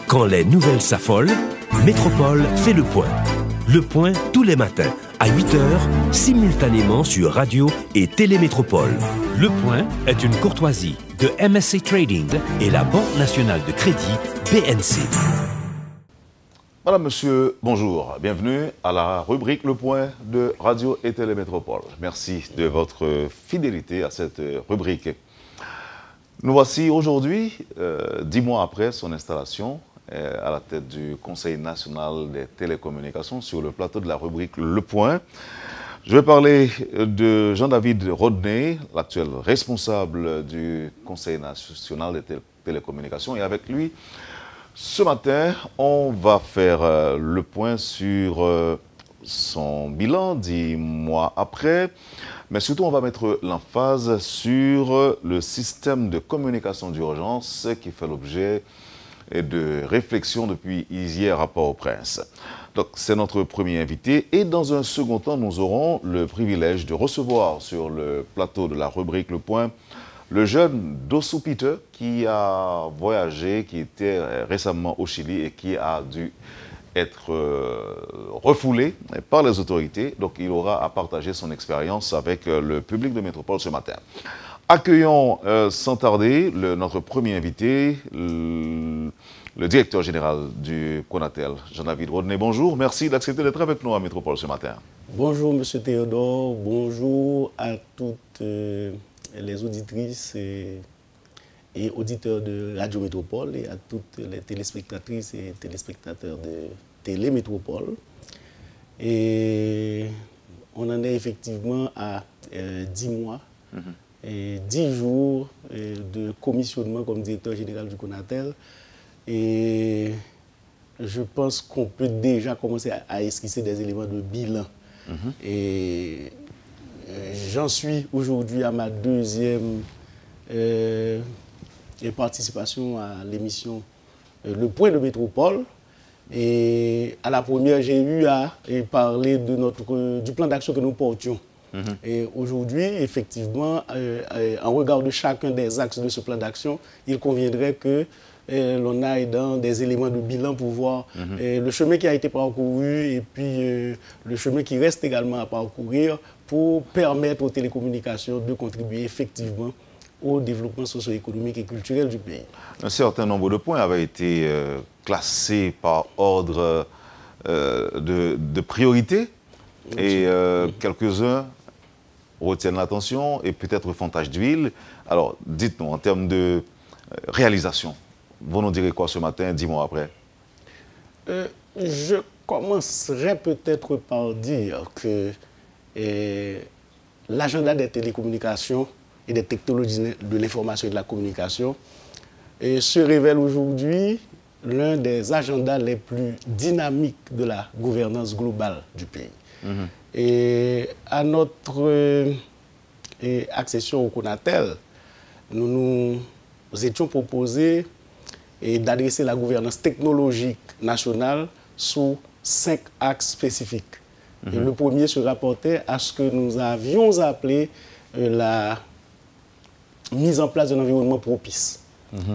Quand les nouvelles s'affolent, Métropole fait le point. Le point tous les matins à 8h, simultanément sur Radio et Télémétropole. Le point est une courtoisie de MSC Trading et la Banque nationale de crédit BNC. Madame, monsieur, bonjour. Bienvenue à la rubrique Le Point de Radio et Télémétropole. Merci de votre fidélité à cette rubrique. Nous voici aujourd'hui, 10 mois après son installation, à la tête du Conseil national des télécommunications sur le plateau de la rubrique Le Point. Je vais parler de Jean-David Rodney, l'actuel responsable du Conseil national des télécommunications. Et avec lui, ce matin, on va faire le point sur son bilan 10 mois après. Mais surtout, on va mettre l'emphase sur le système de communication d'urgence qui fait l'objet de réflexion depuis hier à Port-au-Prince. Donc, c'est notre premier invité. Et dans un second temps, nous aurons le privilège de recevoir sur le plateau de la rubrique Le Point le jeune Dossou Peter qui a voyagé, qui était récemment au Chili et qui a dû être refoulé par les autorités. Donc, il aura à partager son expérience avec le public de Métropole ce matin. Accueillons sans tarder notre premier invité, le directeur général du Conatel, Jean-David Rodney. Bonjour, merci d'accepter d'être avec nous à Métropole ce matin. Bonjour, monsieur Théodore. Bonjour à toutes les auditrices et auditeurs de Radio Métropole et à toutes les téléspectatrices et téléspectateurs de Télémétropole. Et on en est effectivement à 10 mois. Et 10 jours de commissionnement comme directeur général du Conatel. Et je pense qu'on peut déjà commencer à esquisser des éléments de bilan. Et j'en suis aujourd'hui à ma deuxième participation à l'émission Le Point de Métropole. Et à la première, j'ai eu à parler du plan d'action que nous portions. Et aujourd'hui, effectivement, en regard de chacun des axes de ce plan d'action, il conviendrait que l'on aille dans des éléments de bilan pour voir le chemin qui a été parcouru et puis le chemin qui reste également à parcourir pour permettre aux télécommunications de contribuer effectivement au développement socio-économique et culturel du pays. Un certain nombre de points avaient été classés par ordre de priorité et quelques-uns retiennent l'attention et peut-être font tache d'huile. Alors, dites-nous, en termes de réalisation, vous nous direz quoi ce matin, 10 mois après? Je commencerai peut-être par dire que l'agenda des télécommunications et des technologies de l'information et de la communication se révèle aujourd'hui l'un des agendas les plus dynamiques de la gouvernance globale du pays. Et à notre accession au Conatel, nous étions proposés d'adresser la gouvernance technologique nationale sous 5 axes spécifiques. Et le premier se rapportait à ce que nous avions appelé la mise en place d'un environnement propice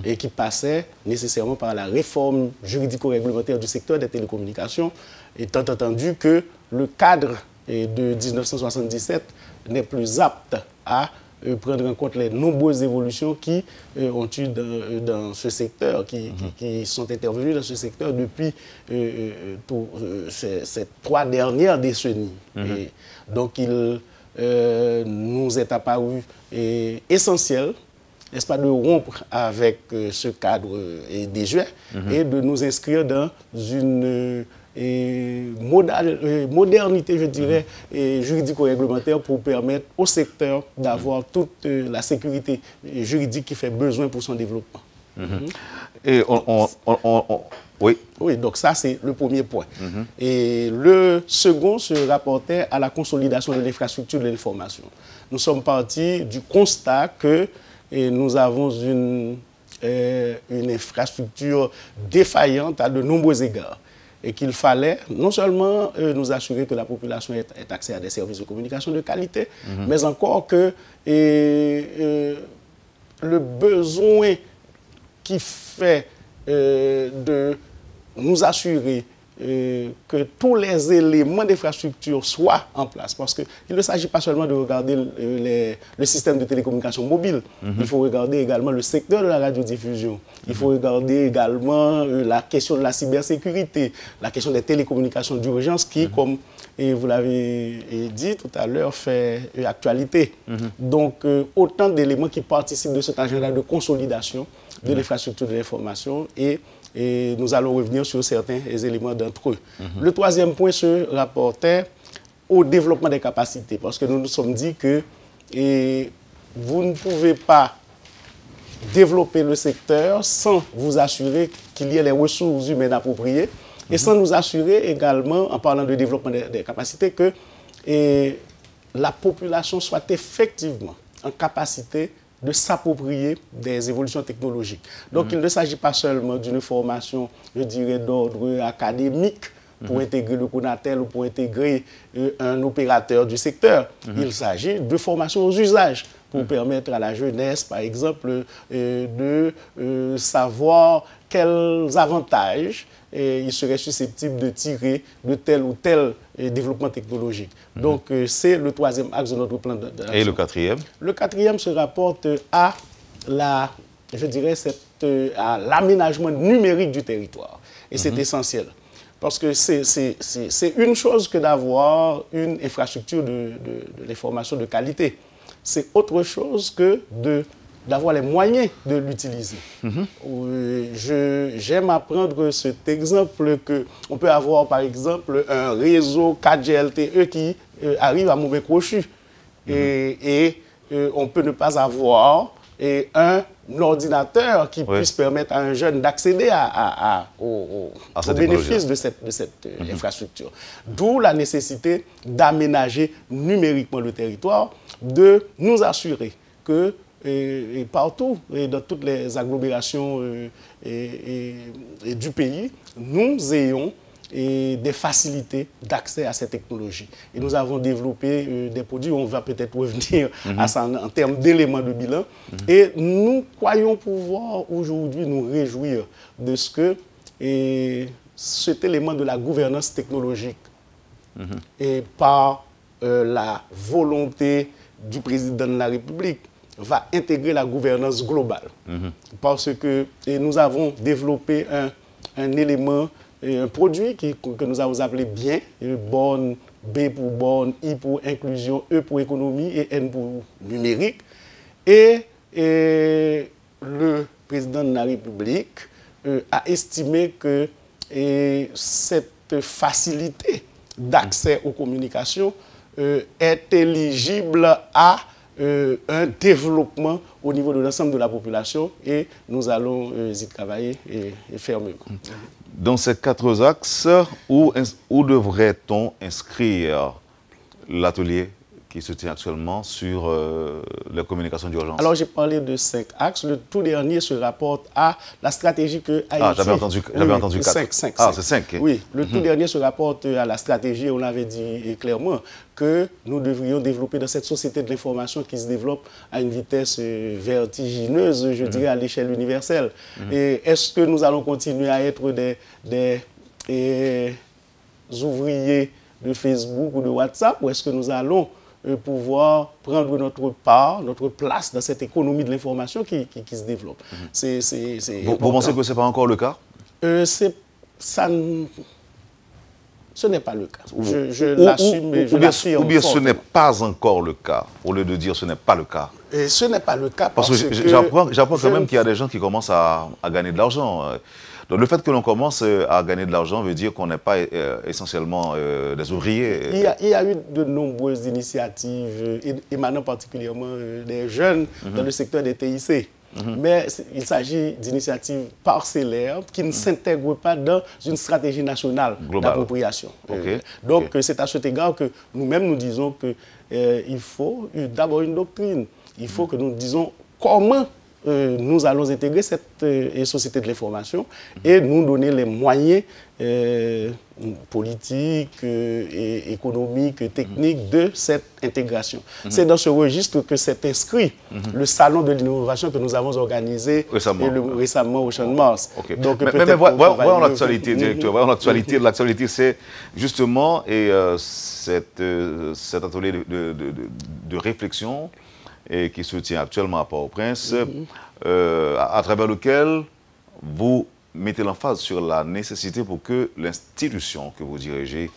et qui passait nécessairement par la réforme juridico-réglementaire du secteur des télécommunications, étant entendu que le cadre de 1977 n'est plus apte à prendre en compte les nombreuses évolutions qui ont eu dans ce secteur, qui sont intervenues dans ce secteur depuis ces 3 dernières décennies. Et donc il nous est apparu essentiel, n'est-ce pas, de rompre avec ce cadre désuet et de nous inscrire dans une modernité, je dirais, juridico-réglementaire pour permettre au secteur d'avoir toute la sécurité juridique qui fait besoin pour son développement. Et oui. Oui, donc ça, c'est le premier point. Et le second se rapportait à la consolidation de l'infrastructure de l'information. Nous sommes partis du constat que nous avons une infrastructure défaillante à de nombreux égards. Et qu'il fallait non seulement nous assurer que la population ait accès à des services de communication de qualité, mais encore que le besoin qui fait de nous assurer que tous les éléments d'infrastructure soient en place. Parce qu'il ne s'agit pas seulement de regarder le système de télécommunication mobile. Il faut regarder également le secteur de la radiodiffusion. Il faut regarder également la question de la cybersécurité, la question des télécommunications d'urgence qui, comme vous l'avez dit tout à l'heure, fait actualité. Donc, autant d'éléments qui participent de cet agenda de consolidation de l'infrastructure de l'information et nous allons revenir sur certains éléments d'entre eux. Le troisième point se rapportait au développement des capacités, parce que nous nous sommes dit que vous ne pouvez pas développer le secteur sans vous assurer qu'il y ait les ressources humaines appropriées et sans nous assurer également, en parlant de développement des capacités, que la population soit effectivement en capacité de s'approprier des évolutions technologiques. Donc, il ne s'agit pas seulement d'une formation, je dirais, d'ordre académique pour intégrer le Conatel ou pour intégrer un opérateur du secteur. Il s'agit de formation aux usages pour permettre à la jeunesse, par exemple, de savoir quels avantages il serait susceptible de tirer de tel ou tel développement technologique. Donc, c'est le troisième axe de notre plan d'action. Et le quatrième? Le quatrième se rapporte à à l'aménagement numérique du territoire. Et c'est essentiel. Parce que c'est une chose que d'avoir une infrastructure de l'information de qualité. C'est autre chose que d'avoir les moyens de l'utiliser. J'aime apprendre cet exemple qu'on peut avoir, par exemple, un réseau 4G LTE qui arrive à mauvais crochu. Et on peut ne pas avoir un ordinateur qui puisse permettre à un jeune d'accéder aux bénéfices de cette infrastructure. D'où la nécessité d'aménager numériquement le territoire, de nous assurer que et partout, et dans toutes les agglomérations du pays, nous ayons des facilités d'accès à ces technologies. Et nous avons développé des produits, on va peut-être revenir à ça en termes d'éléments de bilan. Et nous croyons pouvoir aujourd'hui nous réjouir de ce que cet élément de la gouvernance technologique et par la volonté du président de la République va intégrer la gouvernance globale. Parce que nous avons développé un élément, un produit que nous avons appelé bien, borne, B pour borne, I pour inclusion, E pour économie et N pour numérique. Et le président de la République a estimé que cette facilité d'accès aux communications est éligible à un développement au niveau de l'ensemble de la population et nous allons y travailler et fermement. Dans ces 4 axes, où devrait-on inscrire l'atelier qui se tient actuellement sur les communications d'urgence? Alors, j'ai parlé de 5 axes. Le tout dernier se rapporte à la stratégie que Haïti... Ah, j'avais entendu 4. 5. Ah, c'est 5. Oui, le tout dernier se rapporte à la stratégie, on l'avait dit clairement, que nous devrions développer dans cette société de l'information qui se développe à une vitesse vertigineuse, je dirais, à l'échelle universelle. Et est-ce que nous allons continuer à être des ouvriers de Facebook ou de WhatsApp, ou est-ce que nous allons pouvoir prendre notre part, notre place dans cette économie de l'information qui se développe? Vous pensez que ce n'est pas encore le cas? Ce n'est pas le cas. Je l'assume et je l'affirme. Ou bien ce n'est pas encore le cas, au lieu de dire ce n'est pas le cas. Et ce n'est pas le cas parce que j'apprends quand même qu'il y a des gens qui commencent à gagner de l'argent. Donc le fait que l'on commence à gagner de l'argent veut dire qu'on n'est pas essentiellement des ouvriers. Il y a eu de nombreuses initiatives, émanant particulièrement des jeunes dans le secteur des TIC. Mais il s'agit d'initiatives parcellaires qui ne s'intègrent pas dans une stratégie nationale d'appropriation. Donc c'est à cet égard que nous-mêmes nous disons qu'il faut d'abord une doctrine. Il faut que nous disons comment nous allons intégrer cette société de l'information et nous donner les moyens politiques, économiques, techniques de cette intégration. C'est dans ce registre que s'est inscrit le salon de l'innovation que nous avons organisé récemment au Champ de Mars. Okay. Donc, mais voyons l'actualité, directeur. Voyons l'actualité. L'actualité, c'est justement cet atelier de réflexion qui se tient actuellement à Port-au-Prince, à travers lequel vous mettez l'emphase sur la nécessité pour que l'institution que vous dirigez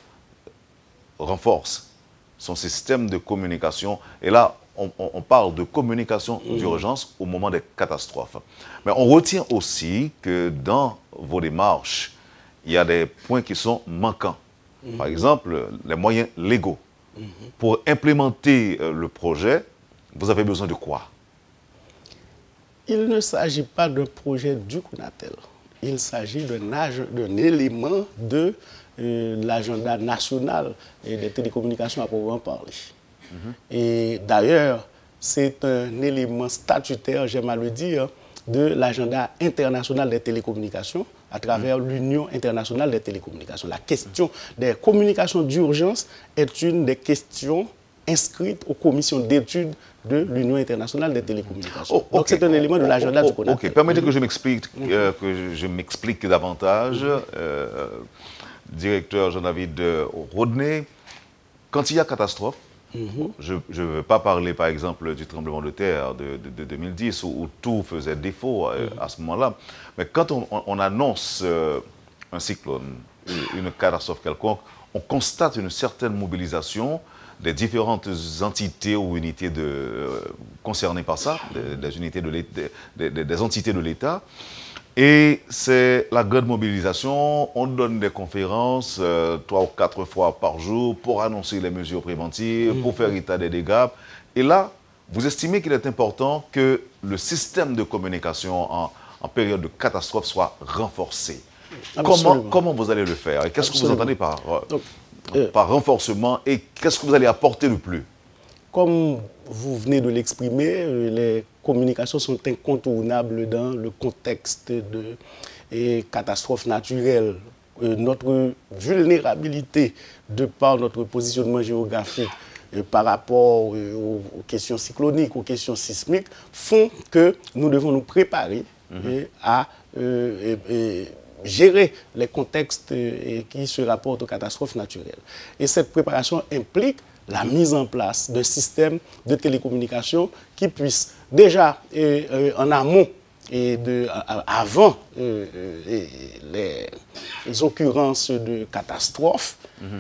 renforce son système de communication. Et là, on parle de communication d'urgence au moment des catastrophes. Mais on retient aussi que dans vos démarches, il y a des points qui sont manquants. Par exemple, les moyens légaux. Pour implémenter le projet, vous avez besoin de quoi? Il ne s'agit pas d'un projet du Conatel. Il s'agit d'un élément de l'agenda national et des télécommunications à proprement parler. Et d'ailleurs, c'est un élément statutaire, j'aime à le dire, de l'agenda international des télécommunications à travers l'Union internationale des télécommunications. La question des communications d'urgence est une des questions inscrites aux commissions d'études de l'Union internationale des télécommunications. Donc c'est un élément de l'agenda du Conatel. Permettez que je m'explique davantage. Directeur Jean-David Rodney, quand il y a catastrophe, je ne veux pas parler par exemple du tremblement de terre de 2010 où tout faisait défaut à ce moment-là, mais quand on annonce un cyclone, une catastrophe quelconque, on constate une certaine mobilisation des différentes entités ou unités concernées par ça, des entités de l'État. Et c'est la grande mobilisation. On donne des conférences 3 ou 4 fois par jour pour annoncer les mesures préventives, pour faire état des dégâts. Et là, vous estimez qu'il est important que le système de communication en période de catastrophe soit renforcé. Comment vous allez le faire? Et qu'est-ce que vous entendez par renforcement et qu'est-ce que vous allez apporter de plus? Comme vous venez de l'exprimer, les communications sont incontournables dans le contexte de catastrophes naturelles. Notre vulnérabilité, de par notre positionnement géographique par rapport aux questions cycloniques, aux questions sismiques, font que nous devons nous préparer à gérer les contextes qui se rapportent aux catastrophes naturelles. Et cette préparation implique la mise en place d'un système de télécommunication qui puisse déjà en amont et avant les occurrences de catastrophes,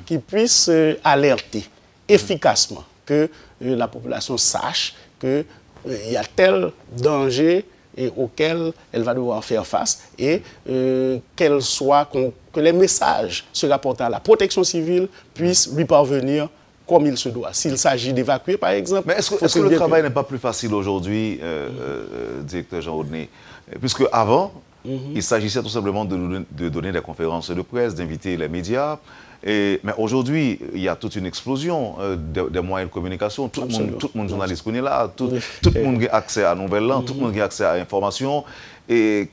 qui puisse alerter efficacement, que la population sache qu'il y a tel danger auquel elle va devoir faire face et que les messages se rapportant à la protection civile puissent lui parvenir comme il se doit. S'il s'agit d'évacuer, par exemple... Mais est-ce que le travail n'est pas plus facile aujourd'hui, directeur Jean Rodney? Puisque avant, il s'agissait tout simplement de donner des conférences de presse, d'inviter les médias. Mais aujourd'hui, il y a toute une explosion des moyens de communication. Tout le monde journaliste connaît là. Tout le monde a accès à nouvelles langues, tout le monde a accès à l'information. Et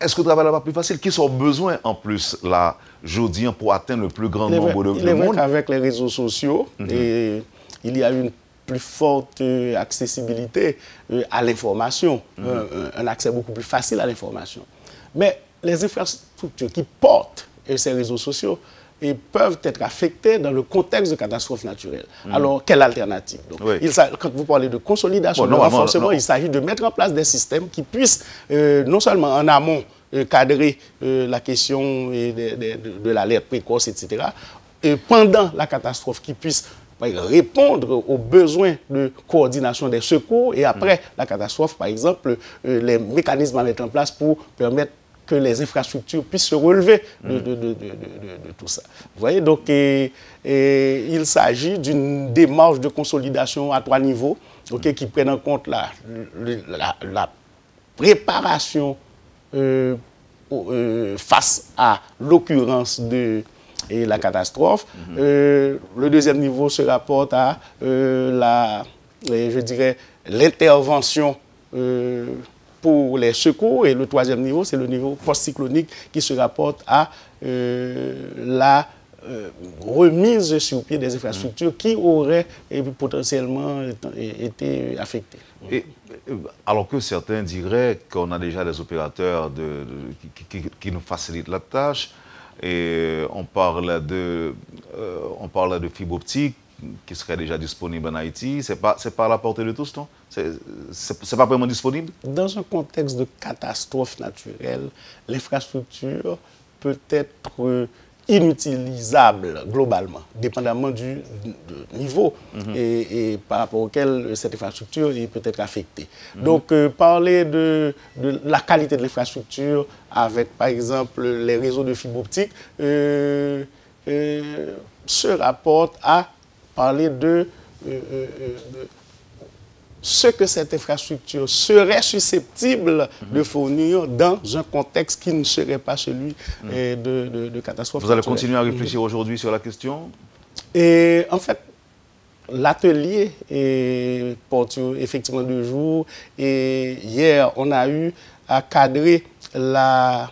est-ce que le travail n'est pas plus facile? Qui sont besoin en plus là, jeudi, pour atteindre le plus grand nombre de monde? Il est vrai qu'avec les réseaux sociaux, il y a une plus forte accessibilité à l'information, un accès beaucoup plus facile à l'information. Mais les infrastructures qui portent ces réseaux sociaux peuvent être affectées dans le contexte de catastrophes naturelles. Alors, quelle alternative? Donc, quand vous parlez de consolidation, de renforcement, il s'agit de mettre en place des systèmes qui puissent, non seulement en amont, cadrer la question de l'alerte précoce, etc., et pendant la catastrophe, qui puissent répondre aux besoins de coordination des secours, et après la catastrophe, par exemple, les mécanismes à mettre en place pour permettre que les infrastructures puissent se relever de tout ça. Vous voyez, donc il s'agit d'une démarche de consolidation à 3 niveaux, qui prennent en compte la préparation face à l'occurrence de la catastrophe. Le deuxième niveau se rapporte à je dirais, l'intervention pour les secours. Et le troisième niveau, c'est le niveau post-cyclonique qui se rapporte à la remise sur pied des infrastructures qui auraient potentiellement été affectées. Et, alors que certains diraient qu'on a déjà des opérateurs qui nous facilitent la tâche, et on parle de fibre optique qui serait déjà disponible en Haïti, c'est pas à la portée de tous, non? C'est pas vraiment disponible? Dans un contexte de catastrophe naturelle, l'infrastructure peut être inutilisable globalement, dépendamment du niveau et par rapport auquel cette infrastructure peut être affectée. Donc, parler de la qualité de l'infrastructure avec, par exemple, les réseaux de fibre optique se rapporte à parler de ce que cette infrastructure serait susceptible de fournir dans un contexte qui ne serait pas celui de catastrophe. Vous allez continuer à réfléchir aujourd'hui sur la question? Et en fait, l'atelier porte effectivement 2 jours. Et hier, on a eu à cadrer la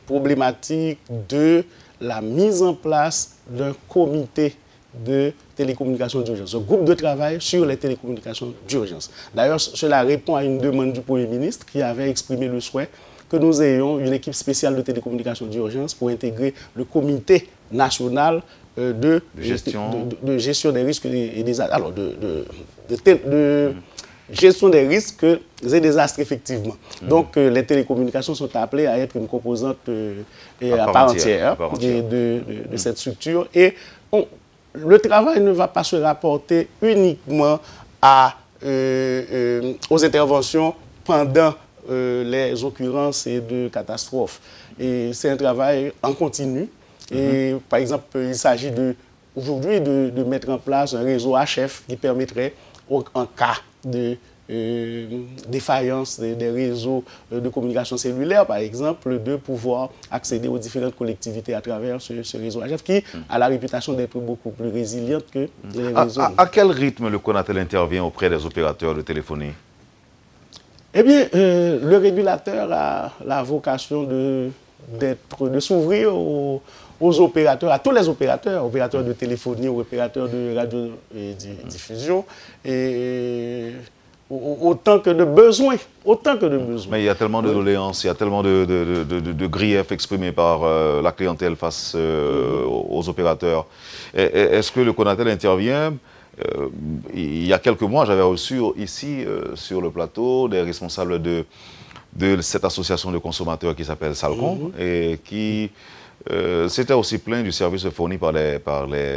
problématique de la mise en place d'un comité de télécommunications d'urgence, un groupe de travail sur les télécommunications d'urgence. D'ailleurs, cela répond à une demande du Premier ministre qui avait exprimé le souhait que nous ayons une équipe spéciale de télécommunications d'urgence pour intégrer le comité national de gestion des risques et des alors de gestion des risques et des astres, effectivement. Donc, les télécommunications sont appelées à être une composante à part entière de cette structure. Et le travail ne va pas se rapporter uniquement aux interventions pendant les occurrences de catastrophes. Et c'est un travail en continu. Et par exemple, il s'agit aujourd'hui de mettre en place un réseau HF qui permettrait, en cas de défaillance des réseaux de communication cellulaire, par exemple, de pouvoir accéder aux différentes collectivités à travers ce réseau HF qui a la réputation d'être beaucoup plus résiliente que les réseaux. À quel rythme le Conatel intervient auprès des opérateurs de téléphonie? Eh bien, le régulateur a la vocation de s'ouvrir aux opérateurs, à tous les opérateurs, opérateurs de téléphonie, opérateurs de radiodiffusion, et autant que de besoins, Mais il y a tellement de doléances, il y a tellement de griefs exprimés par la clientèle face aux opérateurs. Est-ce que le Conatel intervient? Il y a quelques mois, j'avais reçu ici, sur le plateau, des responsables de cette association de consommateurs qui s'appelle Salcom et qui s'était aussi plaint du service fourni par les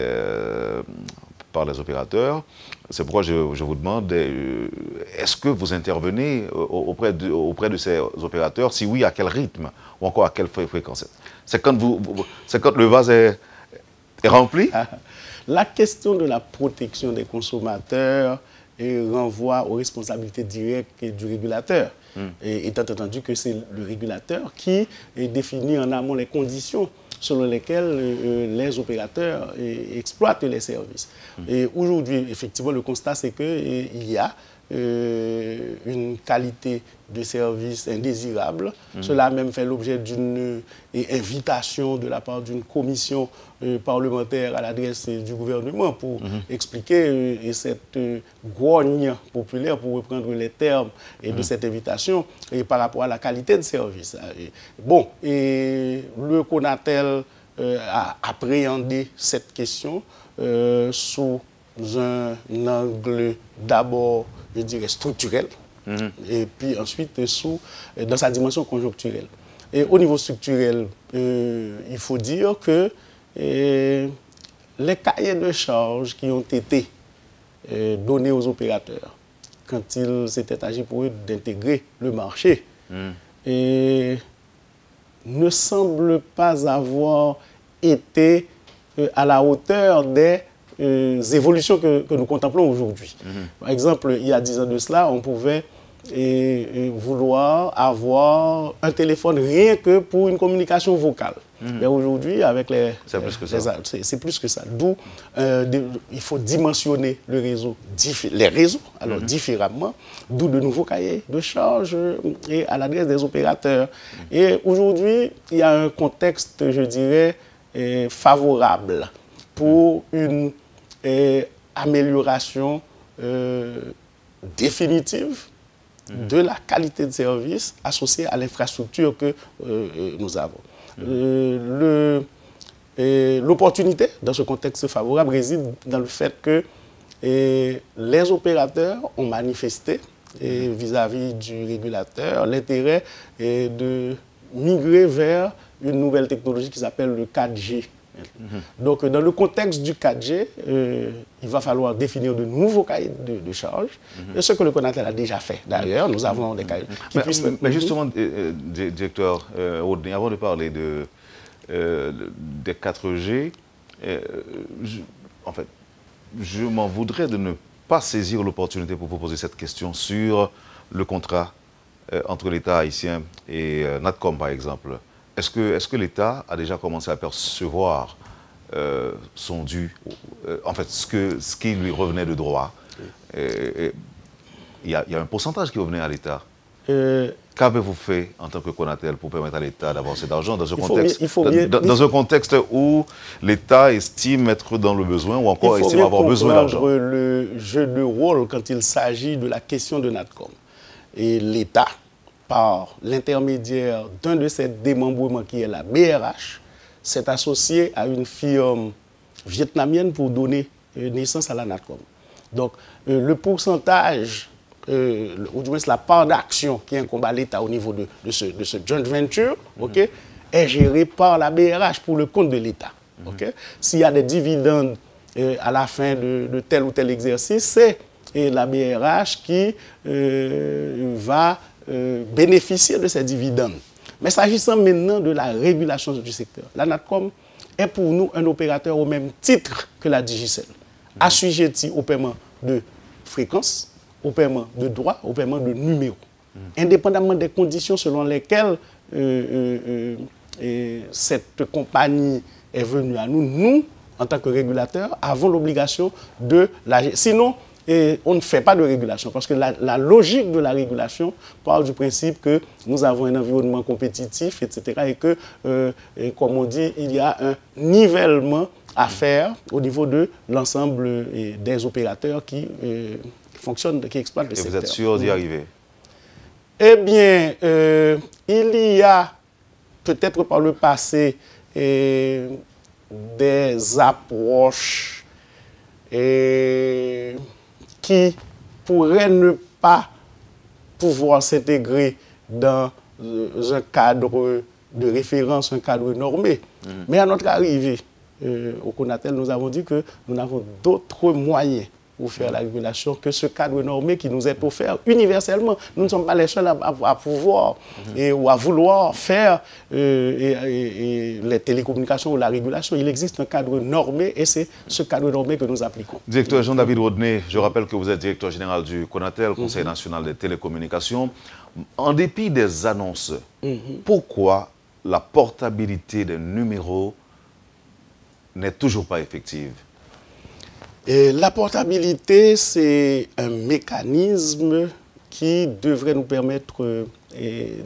opérateurs. C'est pourquoi je vous demande, est-ce que vous intervenez auprès de ces opérateurs? Si oui, à quel rythme? Ou encore à quelle fréquence? C'est quand le vase est rempli? La question de la protection des consommateurs renvoie aux responsabilités directes du régulateur. Et étant entendu que c'est le régulateur qui définit en amont les conditions selon lesquelles les opérateurs exploitent les services. Et aujourd'hui, effectivement, le constat, c'est qu'il y a une qualité de service indésirable. Cela a même fait l'objet d'une invitation de la part d'une commission parlementaire à l'adresse du gouvernement pour expliquer cette grogne populaire, pour reprendre les termes de cette invitation, et par rapport à la qualité de service. Bon, et le Conatel a appréhendé cette question sous un angle d'abord, je dirais, structurel, et puis ensuite dans sa dimension conjoncturelle. Et au niveau structurel, il faut dire que les cahiers de charges qui ont été donnés aux opérateurs quand il s'était agi pour eux d'intégrer le marché ne semblent pas avoir été à la hauteur des évolutions que nous contemplons aujourd'hui. Par exemple, il y a 10 ans de cela, on pouvait vouloir avoir un téléphone rien que pour une communication vocale. Mais aujourd'hui, avec les... C'est plus que ça. C'est plus que ça. D'où il faut dimensionner le réseau, les réseaux différemment, d'où de nouveaux cahiers de charges et à l'adresse des opérateurs. Et aujourd'hui, il y a un contexte, je dirais, favorable pour une amélioration définitive de la qualité de service associée à l'infrastructure que nous avons. L'opportunité dans ce contexte favorable réside dans le fait que les opérateurs ont manifesté vis-à-vis du régulateur l'intérêt de migrer vers une nouvelle technologie qui s'appelle le 4G. Donc, dans le contexte du 4G, il va falloir définir de nouveaux cahiers de charges, ce que le Conatel a déjà fait. D'ailleurs, nous avons des cahiers qui puissent... Mais justement, directeur Rodney, avant de parler des 4G, en fait, je m'en voudrais de ne pas saisir l'opportunité pour vous poser cette question sur le contrat entre l'État haïtien et Natcom, par exemple. Est-ce que l'État a déjà commencé à percevoir son dû, en fait, ce qui lui revenait de droit? Il y a un pourcentage qui revenait à l'État. Qu'avez-vous fait en tant que Conatel pour permettre à l'État d'avoir cet argent dans un contexte où l'État estime être dans le besoin ou encore estime avoir besoin d'argent? Il faut le jeu de rôle quand il s'agit de la question de Natcom. Et l'État, par l'intermédiaire d'un de ses démembrements qui est la BRH, s'est associé à une firme vietnamienne pour donner naissance à la Natcom. Donc, le pourcentage, ou du moins la part d'action qui incombe à l'État au niveau de ce joint venture, est gérée par la BRH pour le compte de l'État. S'il y a des dividendes à la fin de tel ou tel exercice, c'est la BRH qui va bénéficier de ces dividendes. Mais s'agissant maintenant de la régulation du secteur, la Natcom est pour nous un opérateur au même titre que la Digicel, assujetti au paiement de fréquences, au paiement de droits, au paiement de numéros, indépendamment des conditions selon lesquelles cette compagnie est venue à nous. Nous, en tant que régulateurs, avons l'obligation de la... Sinon, on ne fait pas de régulation, parce que la logique de la régulation part du principe que nous avons un environnement compétitif, etc., et que, comme on dit, il y a un nivellement à faire au niveau de l'ensemble des opérateurs qui fonctionnent, qui exploitent le secteur. Et vous êtes sûr d'y arriver? Eh bien, il y a peut-être par le passé des approches qui pourraient ne pas pouvoir s'intégrer dans un cadre de référence, un cadre normé. Mais à notre arrivée au Conatel, nous avons dit que nous n'avons d'autres moyens pour faire la régulation que ce cadre normé qui nous est offert universellement. Nous ne sommes pas les seuls à pouvoir ou à vouloir faire les télécommunications ou la régulation. Il existe un cadre normé et c'est ce cadre normé que nous appliquons. Directeur Jean-David Rodney, je rappelle que vous êtes directeur général du Conatel, Conseil national des télécommunications. En dépit des annonces, pourquoi la portabilité des numéros n'est toujours pas effective? Et la portabilité, c'est un mécanisme qui devrait nous permettre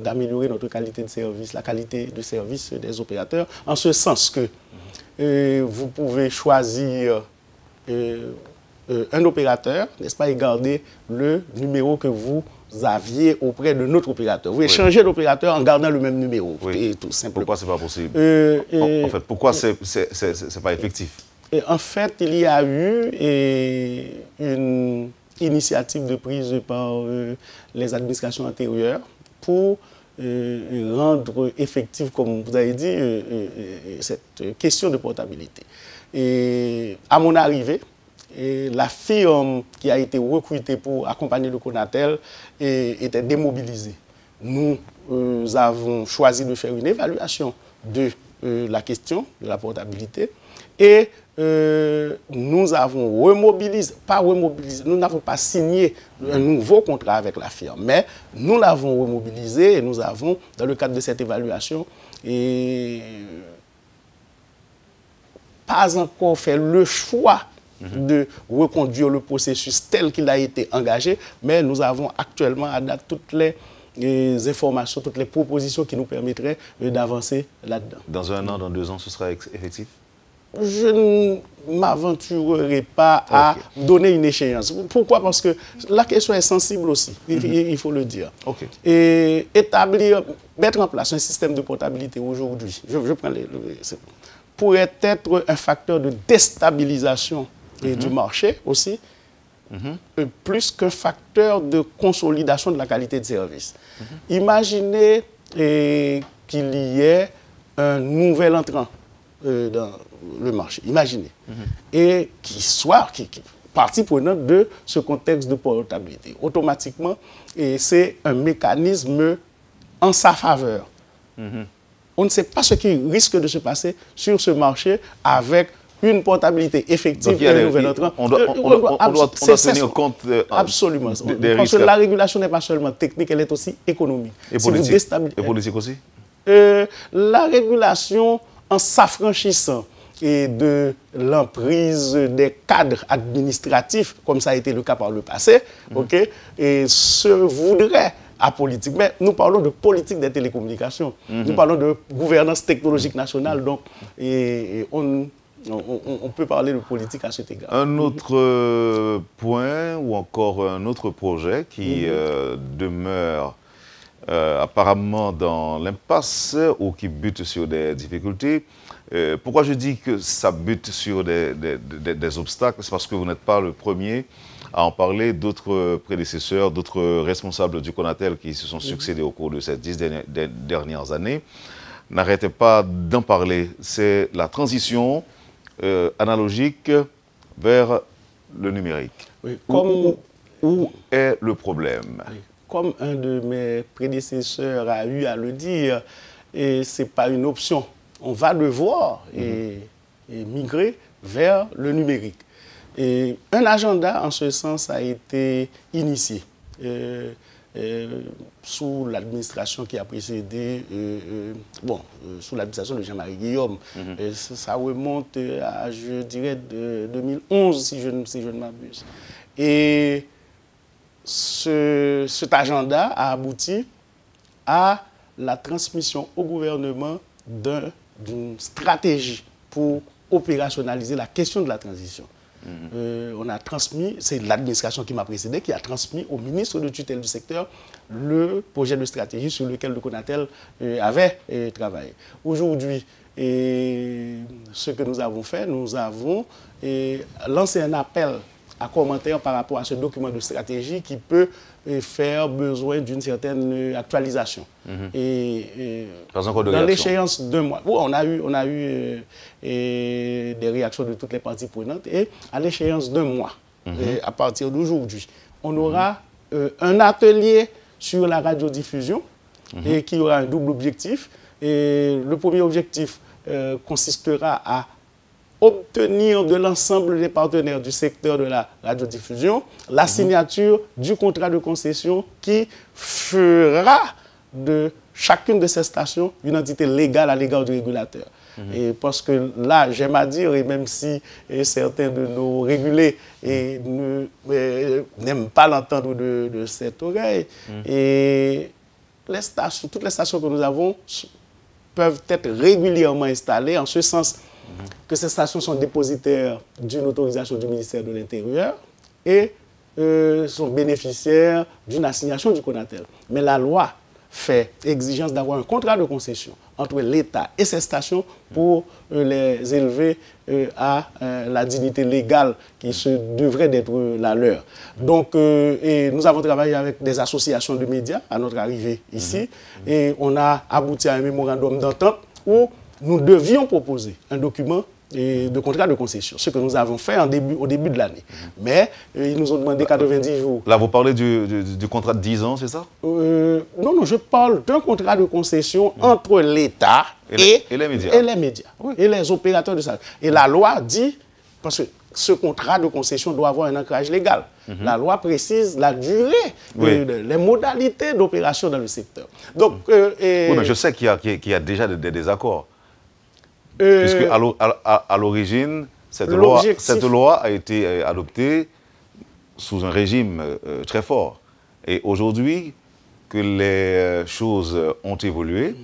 d'améliorer notre qualité de service, la qualité de service des opérateurs, en ce sens que vous pouvez choisir un opérateur, n'est-ce pas, et garder le numéro que vous aviez auprès de notre opérateur. Vous pouvez changer d'opérateur en gardant le même numéro, tout simplement. Pourquoi ce n'est pas possible? En fait, pourquoi ce n'est pas effectif? Et en fait, il y a eu une initiative de prise par les administrations antérieures pour rendre effective, comme vous avez dit, cette question de portabilité. Et à mon arrivée, la firme qui a été recrutée pour accompagner le Conatel était démobilisée. Nous avons choisi de faire une évaluation de la question de la portabilité et nous avons remobilisé, nous n'avons pas signé un nouveau contrat avec la firme, mais nous l'avons remobilisé et nous avons, dans le cadre de cette évaluation, pas encore fait le choix de reconduire le processus tel qu'il a été engagé, mais nous avons actuellement à date toutes les informations, toutes les propositions qui nous permettraient d'avancer là-dedans. Dans 1 an, dans 2 ans, ce sera effectif? Je ne m'aventurerai pas à donner une échéance. Pourquoi? Parce que la question est sensible aussi, il faut le dire. Et mettre en place un système de portabilité aujourd'hui, je prends pourrait être un facteur de déstabilisation du marché aussi, plus qu'un facteur de consolidation de la qualité de service. Imaginez qu'il y ait un nouvel entrant dans le marché, imaginez, et qui soit partie prenante de ce contexte de portabilité. Automatiquement, c'est un mécanisme en sa faveur. On ne sait pas ce qui risque de se passer sur ce marché avec une portabilité effective et un nouvel entrant. On doit tenir compte absolument. des Parce risques. que la régulation n'est pas seulement technique, elle est aussi économique. Et politique aussi? La régulation, en s'affranchissant de l'emprise des cadres administratifs, comme ça a été le cas par le passé, et se voudrait apolitique. Mais nous parlons de politique des télécommunications. Nous parlons de gouvernance technologique nationale. Donc, on peut parler de politique à cet égard. Un autre point ou encore un autre projet qui demeure apparemment dans l'impasse ou qui bute sur des difficultés. Pourquoi je dis que ça bute sur des obstacles? C'est parce que vous n'êtes pas le premier à en parler. D'autres prédécesseurs, d'autres responsables du Conatel qui se sont succédés au cours de ces 10 dernières années n'arrêtaient pas d'en parler. C'est la transition analogique vers le numérique. Oui, où est le problème? Oui, comme un de mes prédécesseurs a eu à le dire, ce n'est pas une option. On va devoir migrer vers le numérique. Et un agenda en ce sens a été initié sous l'administration qui a précédé, sous l'administration de Jean-Marie Guillaume. Ça remonte à, je dirais, 2011, si je ne m'abuse. Et cet agenda a abouti à la transmission au gouvernement d'une stratégie pour opérationnaliser la question de la transition. On a transmis, c'est l'administration qui m'a précédé, qui a transmis au ministre de tutelle du secteur le projet de stratégie sur lequel le Conatel avait travaillé. Aujourd'hui, ce que nous avons fait, nous avons lancé un appel à commentaires par rapport à ce document de stratégie qui peut faire besoin d'une certaine actualisation. Dans l'échéance d'1 mois, on a eu des réactions de toutes les parties prenantes et à l'échéance d'1 mois, à partir d'aujourd'hui, on aura un atelier sur la radiodiffusion et qui aura un double objectif. Et le premier objectif consistera à obtenir de l'ensemble des partenaires du secteur de la radiodiffusion la signature du contrat de concession qui fera de chacune de ces stations une entité légale à l'égard du régulateur. Et parce que là, j'aime à dire, et même si certains de nos régulés n'aiment pas l'entendre de cette oreille, et toutes les stations que nous avons peuvent être régulièrement installées, en ce sens que ces stations sont dépositaires d'une autorisation du ministère de l'Intérieur et sont bénéficiaires d'une assignation du Conatel. Mais la loi fait exigence d'avoir un contrat de concession entre l'État et ces stations pour les élever à la dignité légale qui devrait d'être la leur. Donc, nous avons travaillé avec des associations de médias à notre arrivée ici et on a abouti à un mémorandum d'entente où nous devions proposer un document de contrat de concession, ce que nous avons fait au début de l'année. Mais ils nous ont demandé 90 jours. Là, vous parlez du contrat de 10 ans, c'est ça? Non, je parle d'un contrat de concession entre l'État et les médias. Oui. Et les opérateurs de ça. Et la loi dit, parce que ce contrat de concession doit avoir un ancrage légal. La loi précise la durée, les modalités d'opération dans le secteur. Donc, oui, mais je sais qu'il y a déjà des désaccords. Puisque à l'origine, cette loi a été adoptée sous un régime très fort. Et aujourd'hui, que les choses ont évolué,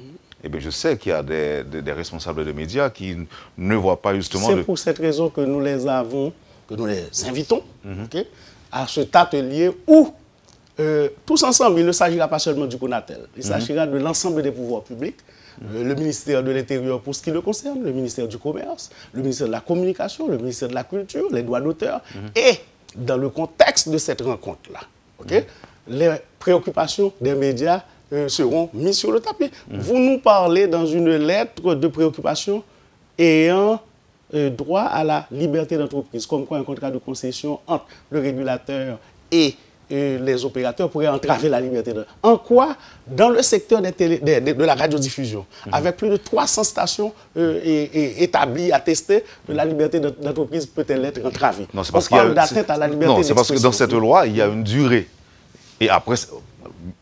eh bien, je sais qu'il y a des responsables de médias qui ne voient pas justement... C'est pour cette raison que nous les invitons à cet atelier où, tous ensemble, il ne s'agira pas seulement du CONATEL, il s'agira de l'ensemble des pouvoirs publics, le ministère de l'Intérieur pour ce qui le concerne, le ministère du Commerce, le ministère de la Communication, le ministère de la Culture, les droits d'auteur. Et dans le contexte de cette rencontre-là, les préoccupations des médias seront mises sur le tapis. Vous nous parlez dans une lettre de préoccupation ayant droit à la liberté d'entreprise, comme quoi un contrat de concession entre le régulateur et les opérateurs pourraient entraver la liberté. En quoi, dans le secteur de la radiodiffusion, avec plus de 300 stations établies, attestées, la liberté d'entreprise peut-elle être entravée? Non, c'est parce qu'il y a d'atteinte à la liberté. Non, c'est parce que dans cette loi, il y a une durée. Et après,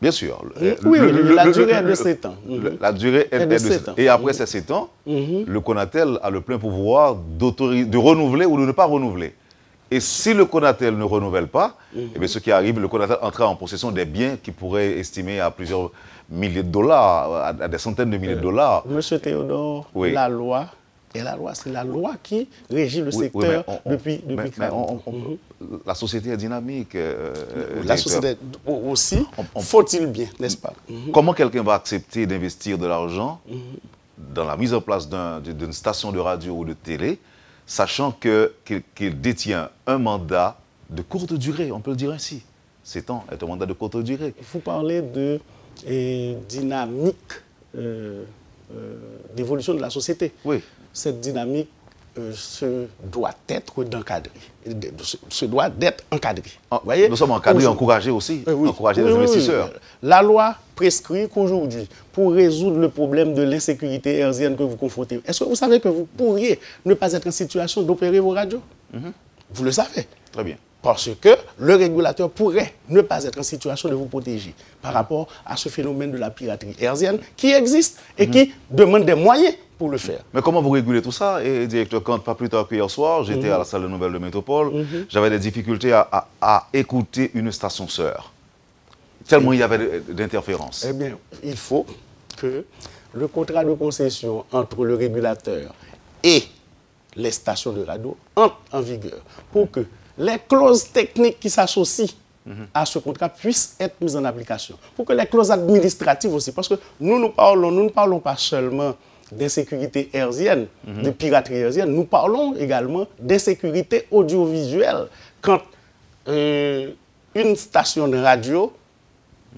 bien sûr. La durée est de 7 ans. La durée est de 7 ans. Et après ces 7 ans, le CONATEL a le plein pouvoir de renouveler ou de ne pas renouveler. Et si le CONATEL ne renouvelle pas, eh bien, ce qui arrive, le CONATEL entrera en possession des biens qui pourraient estimer à plusieurs milliers de dollars, à des centaines de milliers de dollars. Monsieur Théodore, la loi, c'est la loi qui régit le secteur depuis 40 ans. La société est dynamique. La société aussi, faut-il bien, n'est-ce pas? Comment quelqu'un va accepter d'investir de l'argent dans la mise en place d'une station de radio ou de télé, sachant qu'il détient un mandat de courte durée, on peut le dire ainsi. 7 ans est un mandat de courte durée. Il faut parler de dynamique d'évolution de la société. Oui. Cette dynamique se doit être encadrée. Se doit d'être encadrée. Voyez, nous sommes encadrés, encouragés aussi, encourager les investisseurs. La loi prescrit qu'aujourd'hui, pour résoudre le problème de l'insécurité hertzienne que vous confrontez, est-ce que vous savez que vous pourriez ne pas être en situation d'opérer vos radios? Vous le savez. Très bien. Parce que le régulateur pourrait ne pas être en situation de vous protéger par rapport à ce phénomène de la piraterie hertzienne qui existe et qui demande des moyens pour le faire. Mais comment vous régulez tout ça? Et directeur Kant, pas plus tard qu'hier soir, j'étais à la salle de nouvelles de Métropole, j'avais des difficultés à écouter une station sœur. Tellement il y avait d'interférences. Eh bien, il faut que le contrat de concession entre le régulateur et les stations de radio entre en vigueur pour que les clauses techniques qui s'associent à ce contrat puissent être mises en application. Pour que les clauses administratives aussi, parce que nous ne parlons pas seulement d'insécurité hertzienne, de piraterie hertzienne, nous parlons également d'insécurité audiovisuelle. Quand une station de radio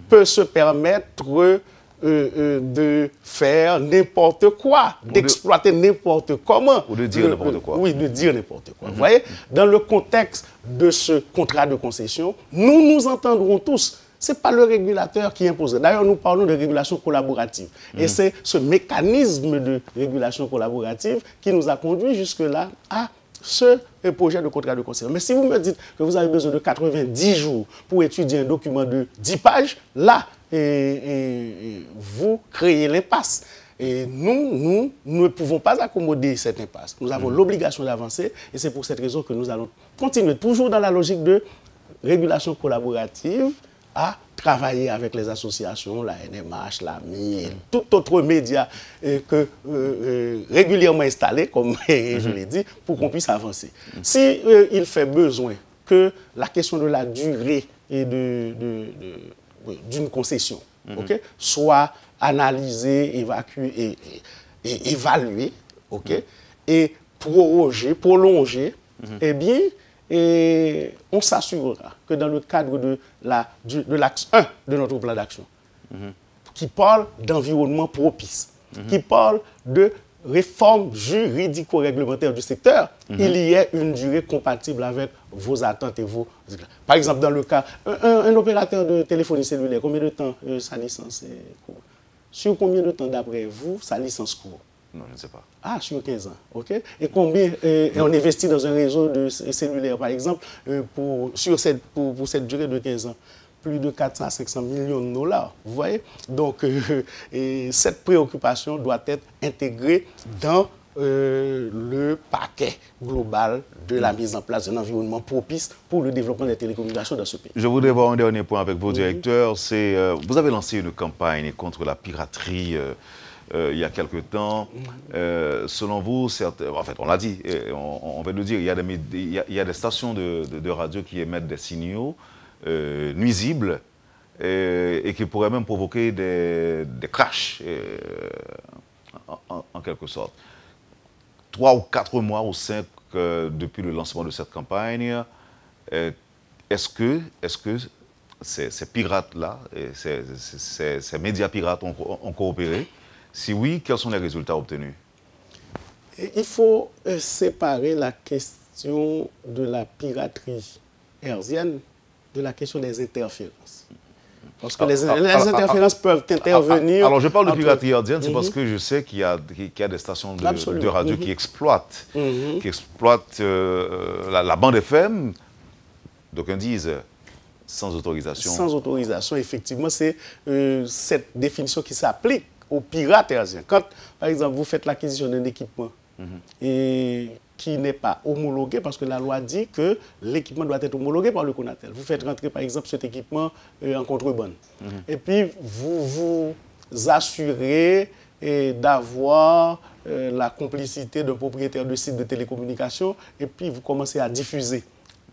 peut se permettre de faire n'importe quoi, d'exploiter n'importe comment. Ou de dire n'importe quoi. Oui, de dire n'importe quoi. Vous voyez, dans le contexte de ce contrat de concession, nous entendrons tous. Ce n'est pas le régulateur qui impose. D'ailleurs, nous parlons de régulation collaborative. Et c'est ce mécanisme de régulation collaborative qui nous a conduit jusque-là à ce projet de contrat de concession. Mais si vous me dites que vous avez besoin de 90 jours pour étudier un document de 10 pages, là, vous créez l'impasse. Et nous ne pouvons pas accommoder cette impasse. Nous avons l'obligation d'avancer et c'est pour cette raison que nous allons continuer toujours dans la logique de régulation collaborative à travailler avec les associations, la NMH, l'AMI, et tout autre média régulièrement installé, comme je l'ai dit, pour qu'on puisse avancer. Si il fait besoin que la question de la durée et d'une concession soit analysée, évacuée et évaluée, et prolongée, eh bien, et on s'assurera que dans le cadre de l'axe 1 de notre plan d'action, qui parle d'environnement propice, qui parle de réforme juridico-réglementaire du secteur, il y ait une durée compatible avec vos attentes et vos... Par exemple, dans le cas, un opérateur de téléphonie cellulaire, combien de temps sa licence court? Sur combien de temps, d'après vous, sa licence court? Non, je ne sais pas. Ah, sur 15 ans, ok. Et combien on investit dans un réseau de cellulaire, par exemple, pour cette durée de 15 ans? Plus de 400 à 500 millions de dollars, vous voyez? Donc, cette préoccupation doit être intégrée dans le paquet global de la mise en place d'un environnement propice pour le développement des télécommunications dans ce pays. Je voudrais voir un dernier point avec vos directeurs. C'est, vous avez lancé une campagne contre la piraterie il y a quelque temps. Selon vous, en fait, on l'a dit, on va le dire, il y a des stations de radio qui émettent des signaux nuisibles et qui pourraient même provoquer des crashs, en quelque sorte. 3 ou 4 mois ou 5 depuis le lancement de cette campagne, est-ce que ces pirates-là, ces médias pirates ont coopéré? Si oui, quels sont les résultats obtenus? Il faut séparer la question de la piraterie hertzienne de la question des interférences. Parce que les interférences peuvent intervenir... Alors, je parle de piraterie hertzienne, c'est parce que je sais qu'il y a des stations de radio qui exploitent, la bande FM, d'aucuns disent sans autorisation. Sans autorisation, effectivement, c'est cette définition qui s'applique aux pirates hertziens. Quand, par exemple, vous faites l'acquisition d'un équipement et qui n'est pas homologué, parce que la loi dit que l'équipement doit être homologué par le Conatel. Vous faites rentrer, par exemple, cet équipement en contrebande. Et puis, vous vous assurez d'avoir la complicité d'un propriétaire de site de télécommunication, et puis vous commencez à diffuser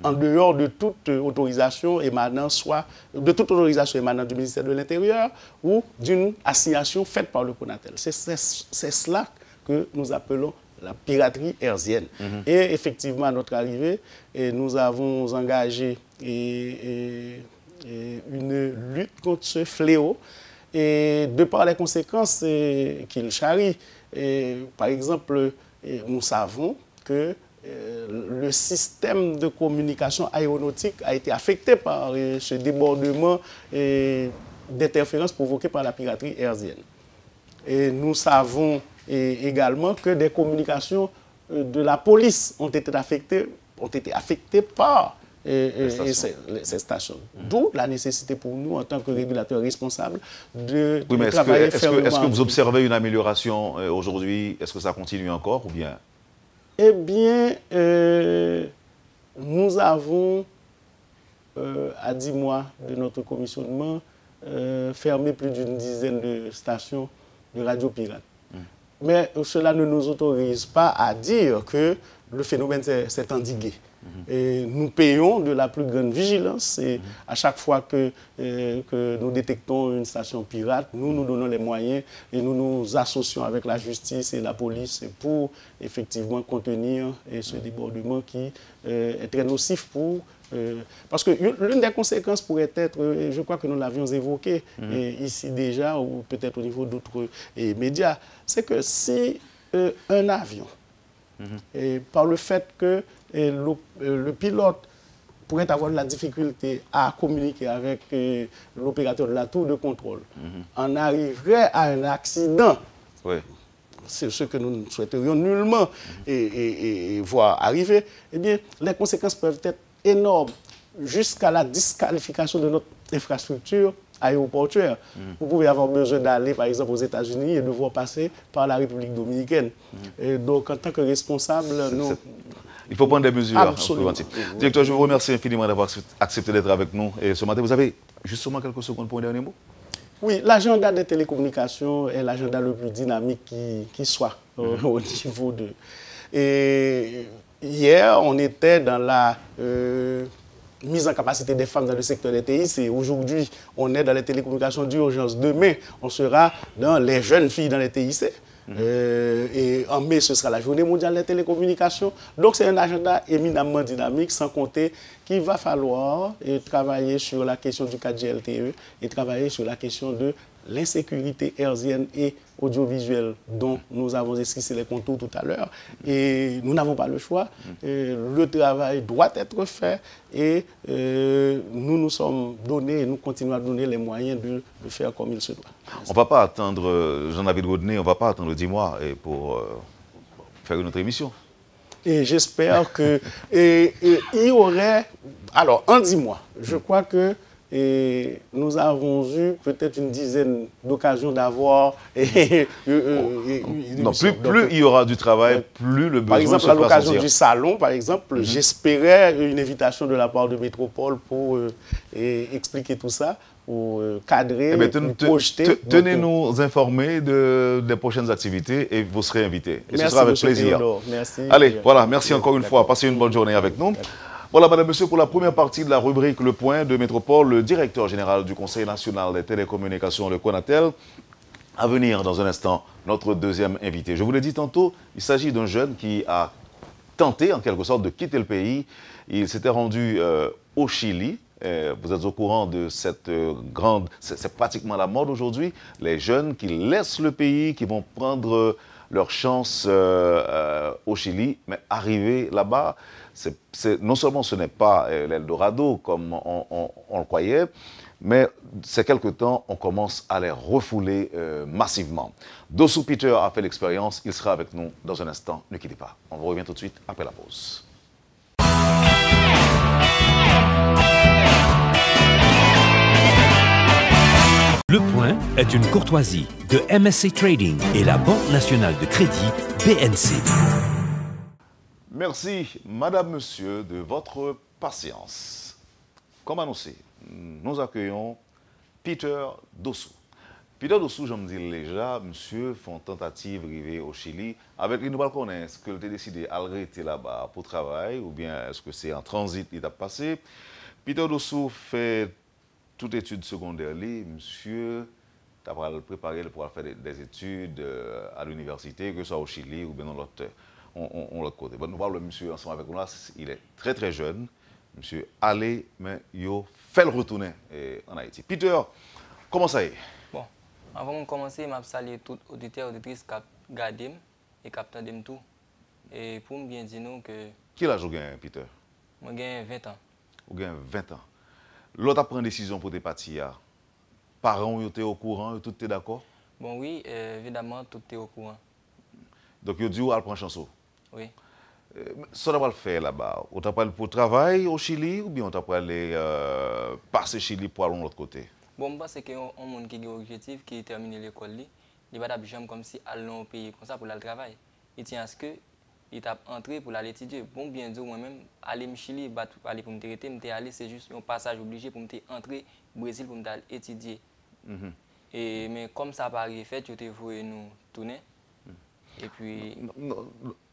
en dehors de toute autorisation émanant du ministère de l'Intérieur ou d'une assignation faite par le Conatel. C'est cela que nous appelons la piraterie hertzienne. Et effectivement, à notre arrivée, nous avons engagé une lutte contre ce fléau, et de par les conséquences qu'il charrie. Par exemple, nous savons que le système de communication aéronautique a été affecté par ce débordement d'interférences provoquées par la piraterie hertzienne. Et nous savons également que des communications de la police ont été affectées par ces stations. D'où la nécessité pour nous, en tant que régulateurs responsables, de travailler fermement. Est-ce que vous observez une amélioration aujourd'hui? Est-ce que ça continue encore ou bien? Eh bien, nous avons, à 10 mois de notre commissionnement, fermé plus d'une dizaine de stations de radio pirates. Mais cela ne nous autorise pas à dire que le phénomène s'est endigué. Et nous payons de la plus grande vigilance, et à chaque fois que nous détectons une station pirate, nous donnons les moyens et nous nous associons avec la justice et la police pour effectivement contenir ce débordement qui est très nocif pour... parce que l'une des conséquences pourrait être, je crois que nous l'avions évoqué ici déjà, ou peut-être au niveau d'autres médias, c'est que si un avion, par le fait que le pilote pourrait avoir de la difficulté à communiquer avec l'opérateur de la tour de contrôle, en arriverait à un accident, c'est ce que nous ne souhaiterions nullement voir arriver, eh bien, les conséquences peuvent être énormes, jusqu'à la disqualification de notre infrastructure aéroportuaire. Vous pouvez avoir besoin d'aller, par exemple, aux États-Unis et devoir passer par la République dominicaine. Et donc, en tant que responsable, nous... Il faut prendre des mesures préventives. Directeur, je vous remercie infiniment d'avoir accepté d'être avec nous. Et ce matin, vous avez justement quelques secondes pour un dernier mot? Oui, l'agenda des télécommunications est l'agenda le plus dynamique qui soit au niveau de... Et hier, on était dans la mise en capacité des femmes dans le secteur des TIC. Aujourd'hui, on est dans les télécommunications d'urgence. Demain, on sera dans les jeunes filles dans les TIC. Et en mai, ce sera la journée mondiale des télécommunications. Donc, c'est un agenda éminemment dynamique, sans compter qu'il va falloir travailler sur la question du 4G LTE et travailler sur la question de l'insécurité hertzienne et audiovisuelle dont nous avons esquissé les contours tout à l'heure. Et nous n'avons pas le choix. Le travail doit être fait et nous nous sommes donnés et nous continuons à donner les moyens de le faire comme il se doit. On ne va pas attendre, Jean-David Rodney, on ne va pas attendre 10 mois pour faire une autre émission. Et j'espère que il y aurait... Alors, en 10 mois, je crois que nous avons eu peut-être une dizaine d'occasions d'avoir... Non, plus il y aura du travail, plus le besoin. Par exemple, à l'occasion du salon, par exemple, j'espérais une invitation de la part de Métropole pour expliquer tout ça, pour cadrer, pour projeter. Tenez-nous informés des prochaines activités et vous serez invités. Et ce sera avec plaisir. Merci. Allez, voilà, merci encore une fois. Passez une bonne journée avec nous. Voilà, madame, monsieur, pour la première partie de la rubrique Le Point de Métropole, le directeur général du Conseil national des télécommunications, le CONATEL. À venir dans un instant, notre deuxième invité. Je vous l'ai dit tantôt, il s'agit d'un jeune qui a tenté en quelque sorte de quitter le pays. Il s'était rendu au Chili. Vous êtes au courant de cette grande... C'est pratiquement la mode aujourd'hui. Les jeunes qui laissent le pays, qui vont prendre leur chance au Chili, mais arriver là-bas, non seulement ce n'est pas l'Eldorado comme on le croyait, mais c'est quelque temps, on commence à les refouler massivement. Dossou Peter a fait l'expérience, il sera avec nous dans un instant. Ne quittez pas, on vous revient tout de suite après la pause. Le Point est une courtoisie de MSC Trading et la Banque nationale de crédit BNC. Merci, madame, monsieur, de votre patience. Comme annoncé, nous accueillons Peter Dossou. Peter Dossou, je me dis déjà, monsieur, font tentative d'arriver au Chili. Avec une nouvelle connaissance, est-ce que vous avez décidé d'arrêter là-bas pour travail ou bien est-ce que c'est en transit qu'il a passé? Peter Dossou fait toute étude secondaire, monsieur, tu as préparé pour faire des études à l'université, que ce soit au Chili ou bien dans l'autre côté. Bon, nous parlons le monsieur ensemble avec nous là, il est très très jeune. Monsieur, allez, mais il fait le retourner en Haïti. Peter, comment ça est? Bon, avant de commencer, je salue tous les auditeurs et auditrices qui regardent et qui attendent tout. Et pour me bien dire que... Quel âge vous avez, Peter? Moi, j'ai 20 ans. Vous avez 20 ans. L'autre a pris une décision pour tes parties. Parents étaient au courant, tout est d'accord? Bon, oui, évidemment, tout est au courant. Donc, il dit, elle prend chanson? Oui. Ça va le faire là-bas. On t'a parlé pour travail au Chili ou bien on t'a parlé passer Chili pour aller de l'autre côté? Bon, moi, c'est qu'un monde qui a un objectif, qui termine l'école, il va d'abord comme si allons au pays comme ça pour le travail. Il tient à ce que il t'a entré pour aller étudier. Bon, bien sûr, moi-même, aller au Chili, aller pour me traiter, aller, c'est juste un passage obligé pour me entrer au Brésil pour me étudier. Mais comme ça n'a pas fait, tu t'es voué nous tourner. Et puis...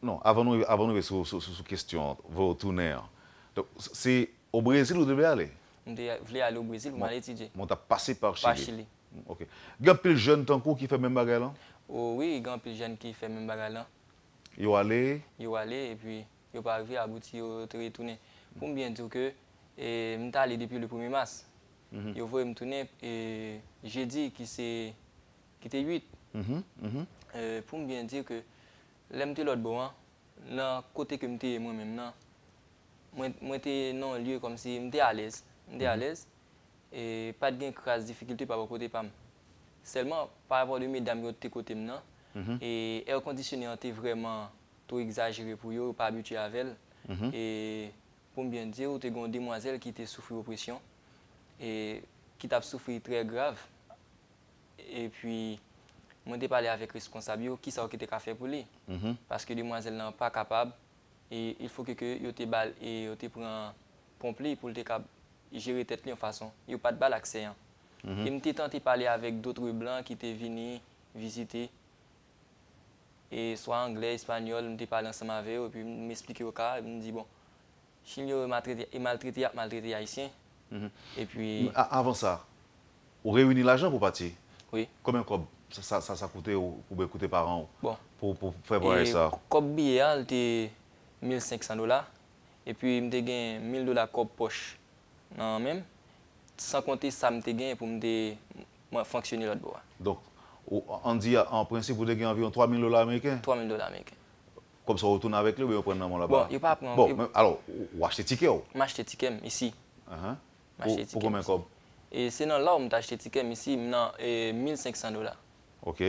Non, avant de sur question, vos tourneurs. Donc, c'est au Brésil où vous devez aller? Je voulais aller au Brésil pour m'aller étudier. On t'a passé par Chili? Par Chili. Ok. Il y a plus jeune tant qui fait même bagarre là? Oh, oui, il y a plus jeune qui fait même bagarre là. Ils sont allés? Ils sont allés et puis ils sont pas arrivés à aboutir au retourner. Pour bien dire que je suis allé depuis le 1er mars. Ils ont voulu me tourner et j'ai dit qu'il était 8. Pour bien dire que l'aime l'autre bon, dans côté que j'étais moi-même, moi j'étais dans un lieu comme si j'étais à l'aise. À l'aise et pas de grande difficulté par côté pam. Seulement par rapport aux mesdames qui étaient côté maintenant et air conditionné était vraiment trop exagéré pour eux, pas habitué avec elle. Et pour bien dire, tu as une demoiselle qui était souffert d'oppression et qui t'a souffert très grave. Et puis moi j'ai parlé avec le responsable qui ça qui était fait pour lui parce que demoiselle n'est pas capable et il faut que yo te balle et yo te prend pompe pour te gérer tête en façon il n'y a pas de balle accès. Et m'était tenté parler avec d'autres blancs qui étaient venus visiter et soit anglais, espagnol, m'était parlé ensemble avec eux et puis m'expliquer au cas, me dit bon, Chili maltraité haïtien. Et puis avant ça, on réunit l'argent pour partir? Oui. Combien ça coûtait pour écouter par an? Bon. Pour faire voir ça? Comme billet, c'était $1,500 et puis m'était gagné $1,000 comme poche. Non même sans compter ça m'était gagné pour me moi fonctionner l'autre bois. Donc, on dit en principe, vous avez environ $3,000 américains. $3,000 américains. Comme ça, vous retournez avec lui, ou vous prenez dans là-bas? Bon, il pas prendre. Bon, alors, vous achetez ticket? Je achète ticket ici. Pour combien de Et c'est dans là où je acheté ticket ici, $1,500. OK.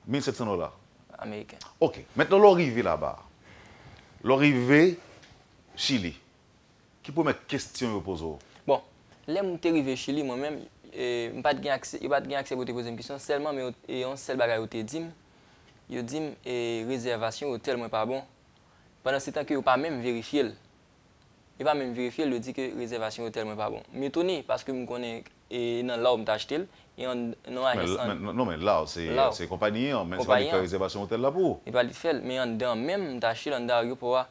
$1,700 américains. OK. Maintenant, l'arrivée là-bas. L'arrivée Chili. Qui peut mettre question vous poser? Bon, là où je suis arrivé Chili, moi-même, je n'ai pas accès pour te poser une question. Seulement, mais on seul bagage où dit, yo dit réservation hôtel moi pas bon. Pendant ce temps que yo pas même vérifier. Il pas même vérifier, le dit que réservation hôtel moi pas bon. M'étonné parce que me connais et dans là où m'ta acheté et non mais là c'est compagnie, même si on fait réservation hôtel là pour. Il pas le faire mais en dedans même m'ta acheté dans l'aéroport.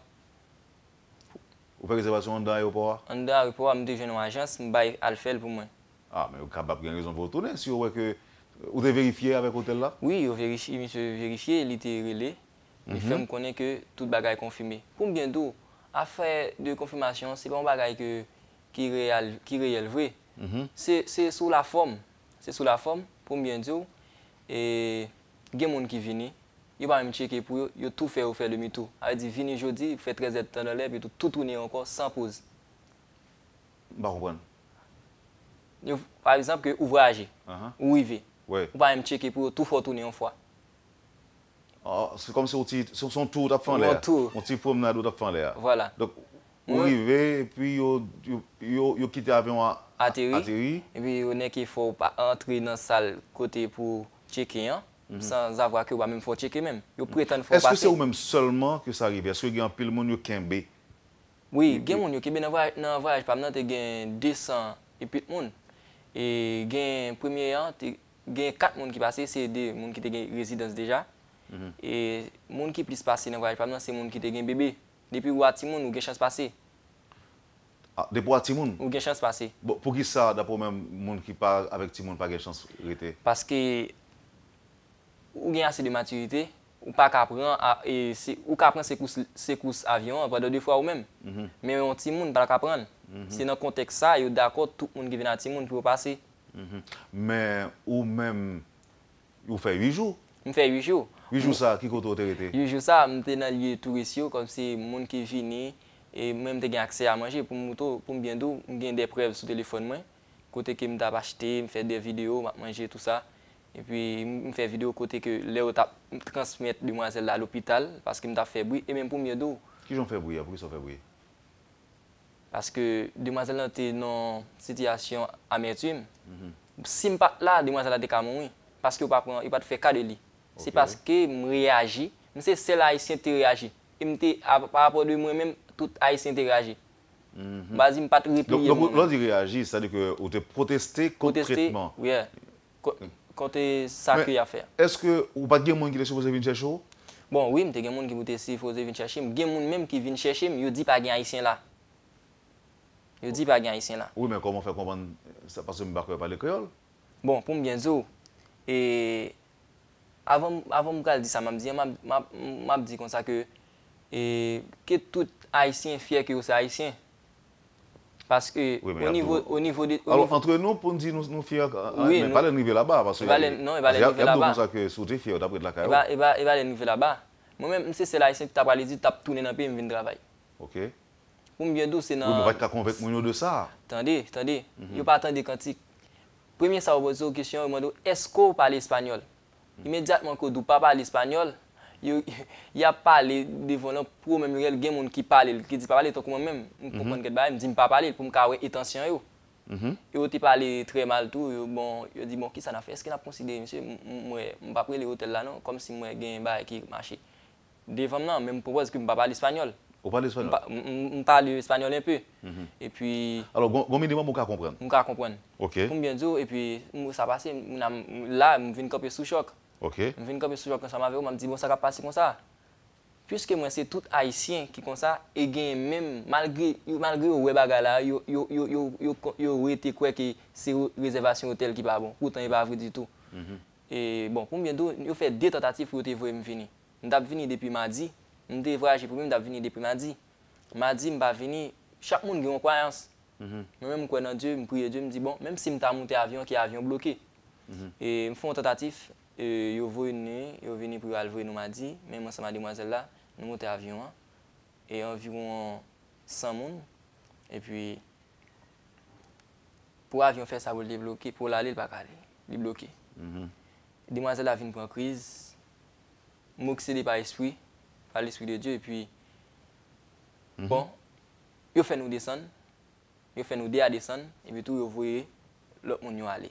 Vous faites réservation dans l'aéroport? En l'aéroport, me joindre une agence, me bail al faire pour moi. Ah mais vous capable de raison pour retourner si vous voyez que vous devez vérifier avec l'hôtel là? Oui, monsieur vérifié, il était relais. Il fait me connaître que tout bagage est confirmé. Pour bien d'où affaire de confirmation, c'est pas un bagage qui réel vrai. C'est sous la forme. C'est sous la forme pour bien dire et il y a des gens qui viennent, il va me checker pour eux, tout faire ou faire demi-tour. Il dit venez aujourd'hui, fait 13 heures de temps dans l'air et tout tourner encore sans pause. Pas comprendre. Par exemple que ouvrage ou river. Ouais. On va me checker pour tout faire tourner une fois. C'est comme si son tour t'a fait l'air. On t'y promenade t'a fait l'air. Voilà. Donc on arrive et puis yo quitte l'avion atterri et puis on est qu'il faut pas entrer dans salle côté pour checker sans avoir que va même faut checker même. Yo prétend faut passer. Est-ce que c'est ou même seulement que ça arrive? Est-ce que il y a un pile monde yo kembe? Oui, il y a monde yo kembe dans voyage par exemple il y a 200 et puis monde. Et il premier an il y a 4 monde qui passaient, c'est des monde qui étaient résidence déjà. Et les gens qui plus passé dans le voyage, c'est les gens qui ont un bébé. Depuis que tu as une chance de passer. Ah, depuis que tu as une chance de passer. Bon, pour qui ça, d'après même, les gens qui parlent avec Timon pas de chance de rester? Parce que vous avez assez de maturité, ou pas qu'apprendre ou qu'apprendre ces courses avion pendant 2 fois ou même. Mais un petit monde pas qu'apprendre. C'est dans le contexte ça, vous d'accord tout le monde qui vient à Timon pour passer. Mais ou même vous fait 8 jours. Je fais 8 jours. 8 jours ça, qui côté vous été? 8 jours ça, je suis dans le lieu touristique, comme si les gens qui viennent et même j'ai accès à manger pour bien d'où, j'ai des preuves sur le téléphone moi, côté que je acheté, je fais des vidéos, je manger tout ça. Et puis je fais des vidéos côté que Léo transmettre demoiselle à l'hôpital parce que je fait bruit et même pour bien d'où. Qui j'en fait bruit? Pourquoi ça fait bruit? Parce que demoiselle était dans une situation amertume. Si je ne suis pas là, demoiselle a des cas mourir parce que il pas fait cas de lui. C'est parce que je réagis, c'est celle haïtien qui réagit. Par rapport de moi-même, tout haïtien qui réagit. Vas-y, je ne pas replier. Donc, lorsque tu réagis, c'est-à-dire que vous te protestez concrètement. Oui, contre ça qu'il y a à faire. Est-ce que vous n'avez pas de gens qui sont supposés venir chercher? Bon, oui, il y a des gens qui sont supposés venir chercher. Il y a des gens même qui viennent chercher, mais ils ne disent pas qu'il y a un haïtien là. Ils ne disent pas qu'il y a un haïtien là. Oui, mais comment faire comprendre ça parce que je ne parle pas le créole? Bon, pour me bien dire, et avant de dire ça, je dit comme ça que tout haïtien fier que c'est haïtien. Parce que oui, au niveau de... Alors, entre nous, pour nous dire nous fiers, mais pas le niveau là-bas. Parce que non, il va le niveau là-bas. Il y a comme ça que si tu es fier d'après de la caillou. Il va le niveau là-bas. Moi-même, c'est l'haïtien qui t'a parlé, tu as tourné dans le pays et je viens travailler. OK. Pour me bien dire, c'est dans... Oui, mais on va te convaincre de ça. Attendez. Il n'y a pas attendu quand il... Premier, ça va poser une question, il m'a dit, est-ce qu'on parle espagnol? Immédiatement, quand on parle espagnol, il y a parlé devant le premier réel, il y a des gens qui parlent, qui disent pas parler, donc moi-même, je comprends que je dis pas parler pour me carrer attention. Et on parlé très mal tout, bon, il dit, bon, qui ça n'a fait? Est-ce qu'il a considéré, monsieur, moi, je ne pas pris l'hôtel là, non, comme si moi, j'ai un bail qui marchait. Devant moi, même pour que je ne parle pas espagnol. Vous parlez espagnol? Je parle espagnol un peu. Et puis... Alors, bon minimum, vous comprendre? Je comprendre. OK. Pour bien dire, et puis, ça passe, là, je viens de copier sous choc. OK. Je viens de copier sous choc comme ça, je me dis, bon, ça va passer comme ça. Puisque moi, c'est tout haïtien qui comme ça, et même, malgré le bagarre là, yo été quoi que c'est réservation hôtel qui pas bon. Pourtant, il pas vrai du tout. Et bon, pour bien dire, yo fait 2 tentatives pour te voir me venir. Je suis venu depuis mardi. Je suis voyagé pour moi, je suis venu depuis mardi. Mardi, je suis venu, chaque monde a une croyance. Moi-même, je crois dans Dieu, je prie Dieu, je me dis, bon, même si je suis monté avion, qui est avion bloqué, Et me font une tentative, ils venu pour aller nous mardi, même ensemble avec demoiselle là, nous montons avion et environ 100 personnes. Et puis pour l'avion faire ça, pour le bloquer, pour l'aller, il pas aller, il bloqué. Demoiselle a venu pour une crise, m'occédé par l'esprit de Dieu, et puis bon, il fait nous descendre, il fait nous descendre, et puis tout, il voyait l'autre monde aller.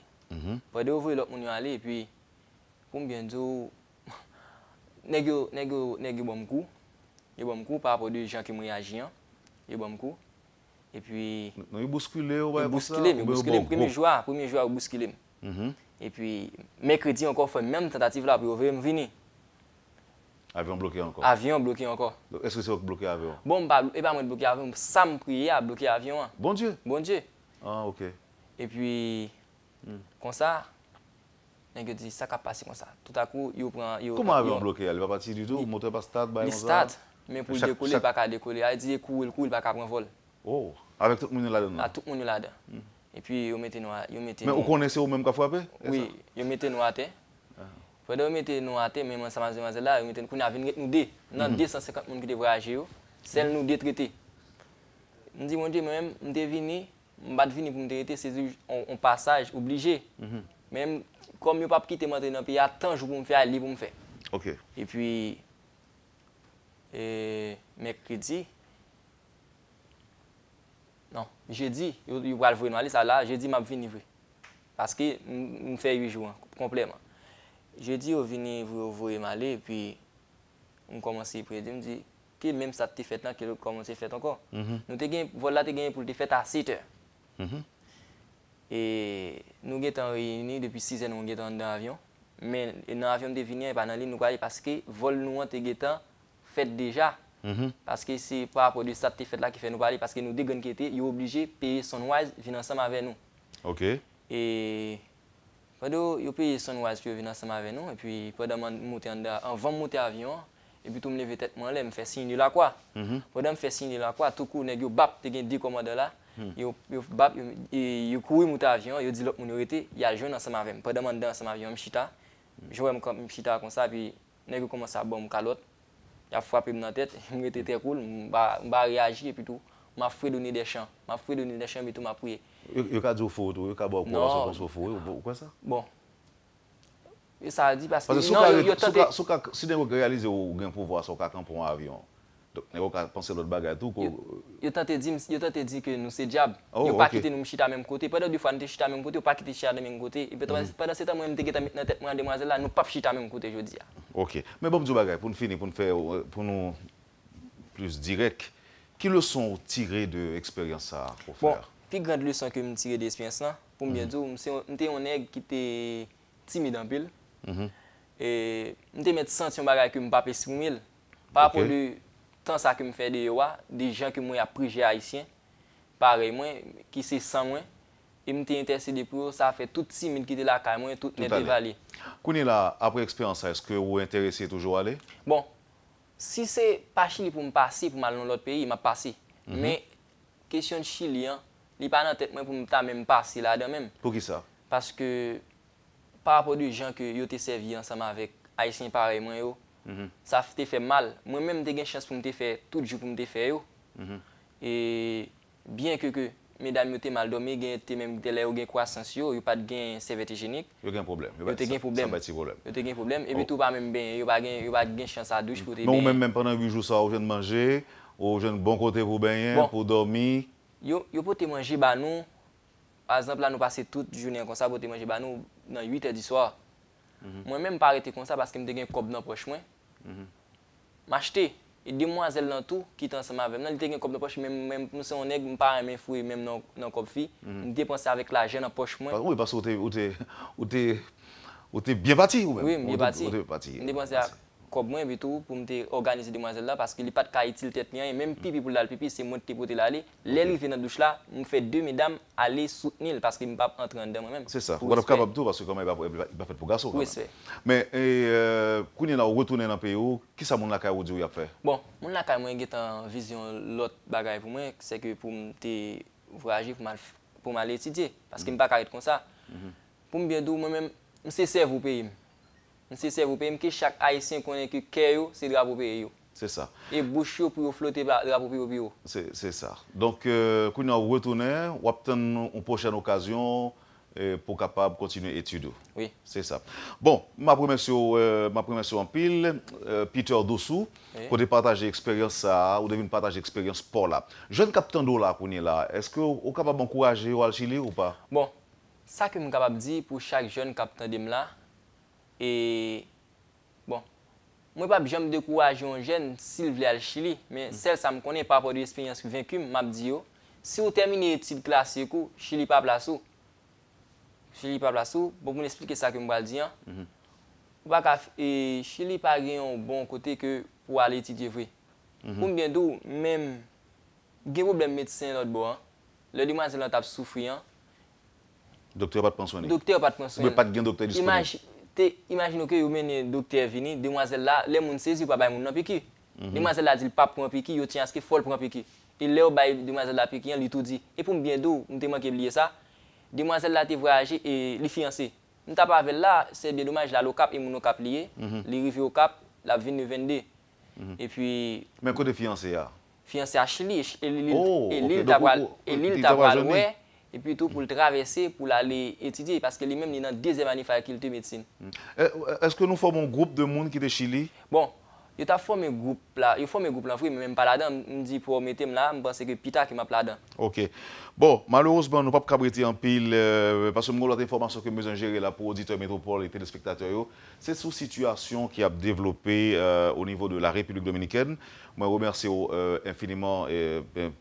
Pendant que vous voyez l'autre monde aller, et puis pour bien dire, nèg bon coup, il bon coup par rapport aux gens qui m'ont réagi, il bon coup. Et puis il bousculé ou il bousculé, premier joueur bousculé. Et puis mercredi encore fait même tentative là pour venir. Avion bloqué encore. Avion bloqué encore. Est-ce que c'est bloqué avion? Bon, et pas moi bloqué avion, ça me prier à bloquer avion. Bon Dieu. Bon Dieu. Ah OK. Et puis comme ça, nèg dit ça cap passer comme ça. Tout à coup, il prend comment avion bloqué? Il va partir du tout, moteur pas start il start, mais pour décoller pas qu'à décoller, il dit il court pas qu'à prendre vol. Oh, avec tout le monde là-dedans. Tout le monde là-dedans. Et puis, ils mettent nous à terre. Mais vous connaissez vous-même qui a frappé? Oui, ils mettent nous à terre. Pendant qu'ils mettent nous à terre, même ensemble avec là, ils mettent nous à venir nous deux. Dans 250 personnes qui devaient voyager, celles nous détraiter. Je dis, mon Dieu, moi-même, je suis venu, je ne vais pas venir pour me traiter, c'est un passage obligé. Même comme je ne peux pas quitter mon dans le pays, il y a tant de jours pour me faire, pour me faire. OK. Et puis, mercredi, non, jeudi, il va le voir ça là, jeudi m'a venir parce que me fait 8 jours complètement. Jeudi au venir voir m'aller et puis on commence à prier, me dit que même ça t'est fait là que commence à faire encore. Nous te gain voilà te gain pour te faire à 7 heures. Et nous étions réunis depuis 6 heures nous étions dans l'avion, mais dans l'avion de venir pas dans ligne nous parce que vol nous te étant fait déjà. Parce que c'est par rapport à ça fait là qui fait nous parler parce que nous dégaine qui était il est obligé de payer Sunwise venir ensemble avec nous. OK. Et pendant il paye Sunwise pour venir ensemble avec nous et puis pendant monter avant monter avion et puis tout me lever tête moi là me fait signe là quoi. Pendant me fait signe là quoi tout coup nèg yo bap te gen 10 commandants là yo bap yo courir monter avion yo dit l'autre moun arrêté il a joindre ensemble avec moi pendant me dans ensemble avion me chita jouer me chita comme ça puis nèg commence à bon calotte. Il a frappé dans la tête, il était très cool, il a réagi et puis tout. Il m'a fait donner des chants, et tout, m'a prié. Il a dit faux, il a dit non. Quoi ça? Bon. Et ça a dit parce que si vous réalisez ou vous pouvoir sur pour un avion, donc vous pensez l'autre bagage tout. Il tente de dire que nous c'est diable. Il n'a pas quitté nous chita même côté. Pendant 2 fois nous chita même côté, il pas quitté chita même côté. Et pendant ce temps moi me t'ai dans la tête moi demoiselle là, nous pas chita même côté je dis. OK. Mais bon du bagage pour nous finir pour nous plus direct, quelle leçon tirer de l'expérience ça pour faire? Bon, plus grande leçon que me tirer de l'expérience là, pour me dire c'est un nèg qui était timide en pile. Et me te mettre senti un bagage que me pas pèse pour 1000 par rapport de tant ça que me fait des gens que moi appris haïtien pareil moi qui c'est sans moi et me intercédé pour ça fait tout 6000 qui était là quand moi tout net évalué. Kouné là après expérience est-ce que vous intéressé toujours aller? Bon, si c'est pas Chili pour me passer pour aller dans l'autre pays, m'a passé. Mais question de Chili il pas dans tête moi pour me même passer là-dedans même. Pour qui ça? Parce que par rapport aux gens que yo te servi ensemble avec haïtien pareil moi yo. Ça te fait mal. Moi-même, j'ai une chance pour me faire tout le jour pour me faire. Et bien que mesdames ont mal dormi, ont même une croissance, ils n'ont pas de serviette hygiénique. Il y a un problème. Il y a un problème. Et puis tout va même bien. Il n'y a pas de chance à douche pour te baigner. Même pendant 8 jours, ça, vous jeune manger, vous jeune bon côté pour baigner, pour dormir. Vous pouvez manger, nous, par exemple, là, nous passons toute journée comme ça, vous pouvez manger nous dans 8 h du soir. Moi-même, pas arrêter comme ça parce que je suis un cop dans la poche. M'acheter et demoiselle dans tout qui est ensemble avec moi, il était un cop dans la poche même nous sommes nèg pas même fouiller même dans cop fille, me dépenser avec l'argent dans poche moi. Oui parce que vous t'es bien parti ou même. Oui, bien parti. Dépenser cop moi et tout pour me organiser demoiselle là parce qu'il n'est pas de cas utile tête rien et même pipi pour la pipi c'est moi qui pour aller. L'aile vient dans douche là, me fait 2 mesdames aller soutenir parce qu'il me pas entrer dedans moi même. C'est ça. Vous êtes capable tout parce que comme il pas fait pour garçon. Oui, c'est. Mais quand il a retourné dans le pays qui ça mon la caille dit il a fait? Bon, mon la caille moi j'ai en vision l'autre bagaille pour moi c'est que pour me voyager pour m'aller étudier parce qu'il me pas arrêter comme ça. Pour me bien dou moi même c'est serve au pays. C'est serve au pays que chaque haïtien connaît que cœur c'est drapeau pays. C'est ça. Et bouche pour flotter drapeau pays. C'est ça. Donc quand on retourne, on obtient une prochaine occasion pour capable continuer l'étude. Oui. C'est ça. Bon, ma première en pile, Peter Dossou, Oui. pour partager l'expérience ça, ou devine partager l'expérience pour là. Jeune capitaine d'eau là, est-ce que vous êtes capable d'encourager au Chili ou pas? Bon, ça que je suis capable de dire pour chaque jeune capitaine de là, et bon, moi pas jamais décourager un jeune s'il veut aller au Chili, mais celle ça me connaît par rapport à l'expérience vécue, m'a dit si vous terminez l'étude classique, Chili pas place ou. Chili pas place ou, pour vous expliquer ça que je vais dire. Chili pas un bon côté que pour aller étudier vrai. Pour bien d'où même des problèmes médecins l'autre bord, le demoiselle t'a souffrir. Docteur pas de pensionné. Docteur pas de pensionné. Ou pas de docteur disponible. Imagine que vous menez docteur vini, demoiselle là, les moun saisi pas bay moun nan piqui. Demoiselle là dit pas prend piqui, yo tient à ce que faut prendre piqui. Et là bay demoiselle là piqui, lui tout dit. Et pour bien d'où, m'te manqué oublier ça. Demoiselle là te voyagé et li fiancé. M'ta pas avec là, c'est bien dommage là le cap et moun au cap lié, li rivé au cap, la vinn 22. Et puis mais côté fiancé là. Fiancé à Chili et l'île t'a ouais. Et puis tout pour le traverser, pour aller étudier, parce que lui-même, il est dans la deuxième année de faculté de médecine. Est-ce que nous formons un groupe de monde qui est de Chili? Bon, il a formé un groupe là, mais même pas là-dedans. Je me dis pour mettre là, je pense que Pita qui m'a là-dedans. Ok. Bon, malheureusement, nous ne pouvons pas cabriter en pile, parce que nous avons l'information que nous avons gérée là pour auditeurs métropole et téléspectateurs. C'est sous situation qui a développé au niveau de la République dominicaine. Moi, je remercie infiniment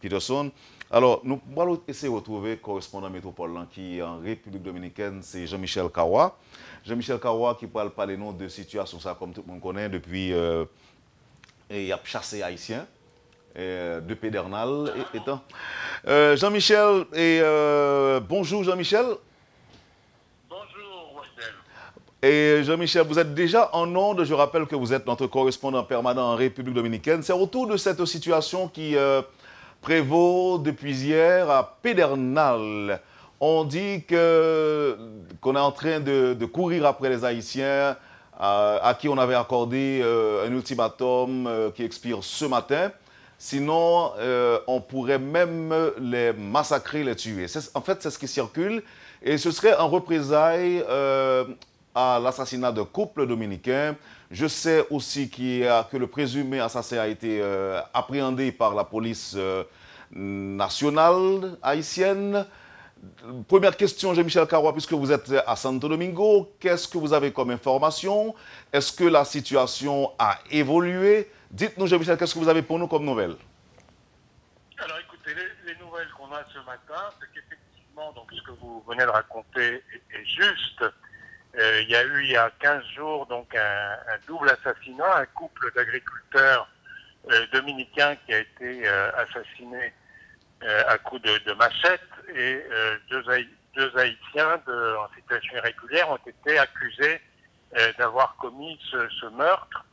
Peterson. Alors, nous allons essayer de retrouver le correspondant métropole qui est en République dominicaine, c'est Jean-Michel Kawa. Jean-Michel Kawa qui parle pas les noms de situation, ça comme tout le monde connaît, depuis il a chassé haïtien, de Pédernal étant. Jean-Michel, bonjour Jean-Michel. Bonjour Wendel. Et Jean-Michel, vous êtes déjà en onde, je rappelle que vous êtes notre correspondant permanent en République dominicaine. C'est autour de cette situation qui prévaut depuis hier à Pédernal. On dit qu'on est en train de courir après les Haïtiens à qui on avait accordé un ultimatum qui expire ce matin. Sinon, on pourrait même les massacrer, les tuer. En fait, c'est ce qui circule. Et ce serait en représailles à l'assassinat d'un couple dominicain. Je sais aussi que le présumé assassin a été appréhendé par la police nationale haïtienne. Première question, Jean-Michel Kawa, puisque vous êtes à Santo Domingo, qu'est-ce que vous avez comme information? Est-ce que la situation a évolué? Dites-nous, Jean-Michel, qu'est-ce que vous avez pour nous comme nouvelles? Alors écoutez, les nouvelles qu'on a ce matin, c'est qu'effectivement, donc ce que vous venez de raconter est juste. Il y a eu il y a 15 jours donc un double assassinat, un couple d'agriculteurs dominicains qui a été assassiné à coups de machette et deux Haïtiens en situation irrégulière ont été accusés d'avoir commis ce meurtre.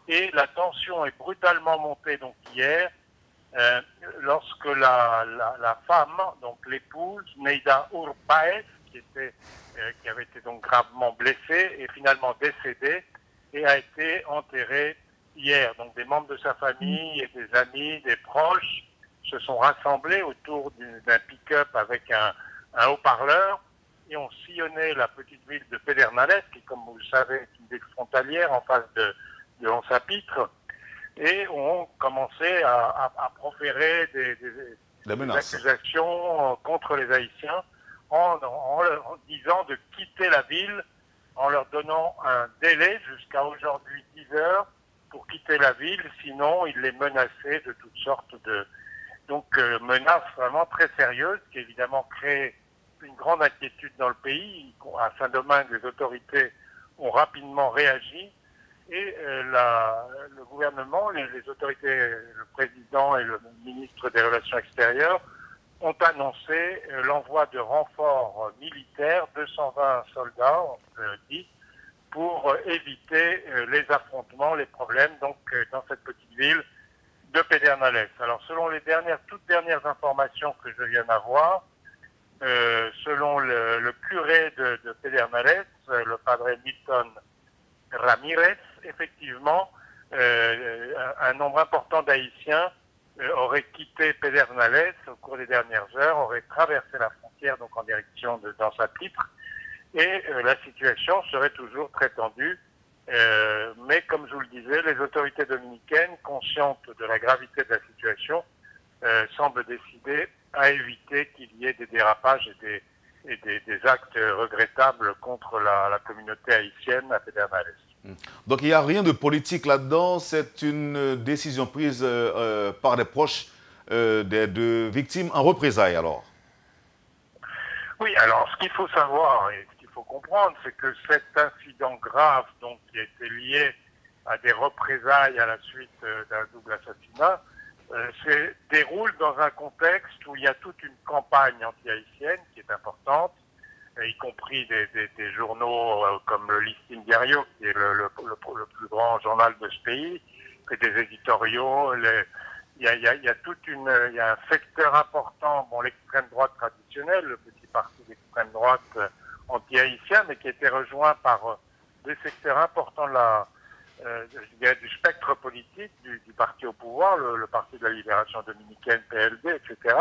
Et la tension est brutalement montée donc hier lorsque la femme, donc l'épouse, Neida Urbaez, qui avait été donc gravement blessée, est finalement décédée et a été enterrée hier. Donc des membres de sa famille et des amis, des proches se sont rassemblés autour d'un pick-up avec un haut-parleur et ont sillonné la petite ville de Pedernales, qui, comme vous le savez, est une ville frontalière en face de Onsapitre, et ont commencé à proférer des accusations contre les Haïtiens en leur disant de quitter la ville, en leur donnant un délai jusqu'à aujourd'hui 10 heures pour quitter la ville, sinon ils les menaçaient de toutes sortes de menaces vraiment très sérieuses qui évidemment créent une grande inquiétude dans le pays. À Saint-Domingue, les autorités ont rapidement réagi et le gouvernement, les autorités, le président et le ministre des Relations extérieures ont annoncé l'envoi de renforts militaires, 220 soldats, on le dit, pour éviter les affrontements, les problèmes donc dans cette petite ville de Pedernales. Alors selon les toutes dernières informations que je viens d'avoir, selon le curé de Pedernales, le padre Milton Ramirez, effectivement, un nombre important d'Haïtiens aurait quitté Pedernales au cours des dernières heures, aurait traversé la frontière donc en direction de Dansaptitre, et la situation serait toujours très tendue. Mais comme je vous le disais, les autorités dominicaines, conscientes de la gravité de la situation, semblent décider à éviter qu'il y ait des dérapages et des actes regrettables contre la communauté haïtienne à Pedernales. Donc il n'y a rien de politique là-dedans, c'est une décision prise par des proches des deux victimes en représailles alors? Oui, alors ce qu'il faut savoir et ce qu'il faut comprendre, c'est que cet incident grave donc, qui a été lié à des représailles à la suite d'un double assassinat se déroule dans un contexte où il y a toute une campagne anti-haïtienne qui est importante, y compris des journaux comme le Listing Diario, qui est le plus grand journal de ce pays, et des éditoriaux. Il y a un secteur important, bon, l'extrême droite traditionnelle, le petit parti d'extrême droite anti-haïtien, mais qui a été rejoint par des secteurs importants du spectre politique du parti au pouvoir, le Parti de la Libération Dominicaine, PLD, etc.,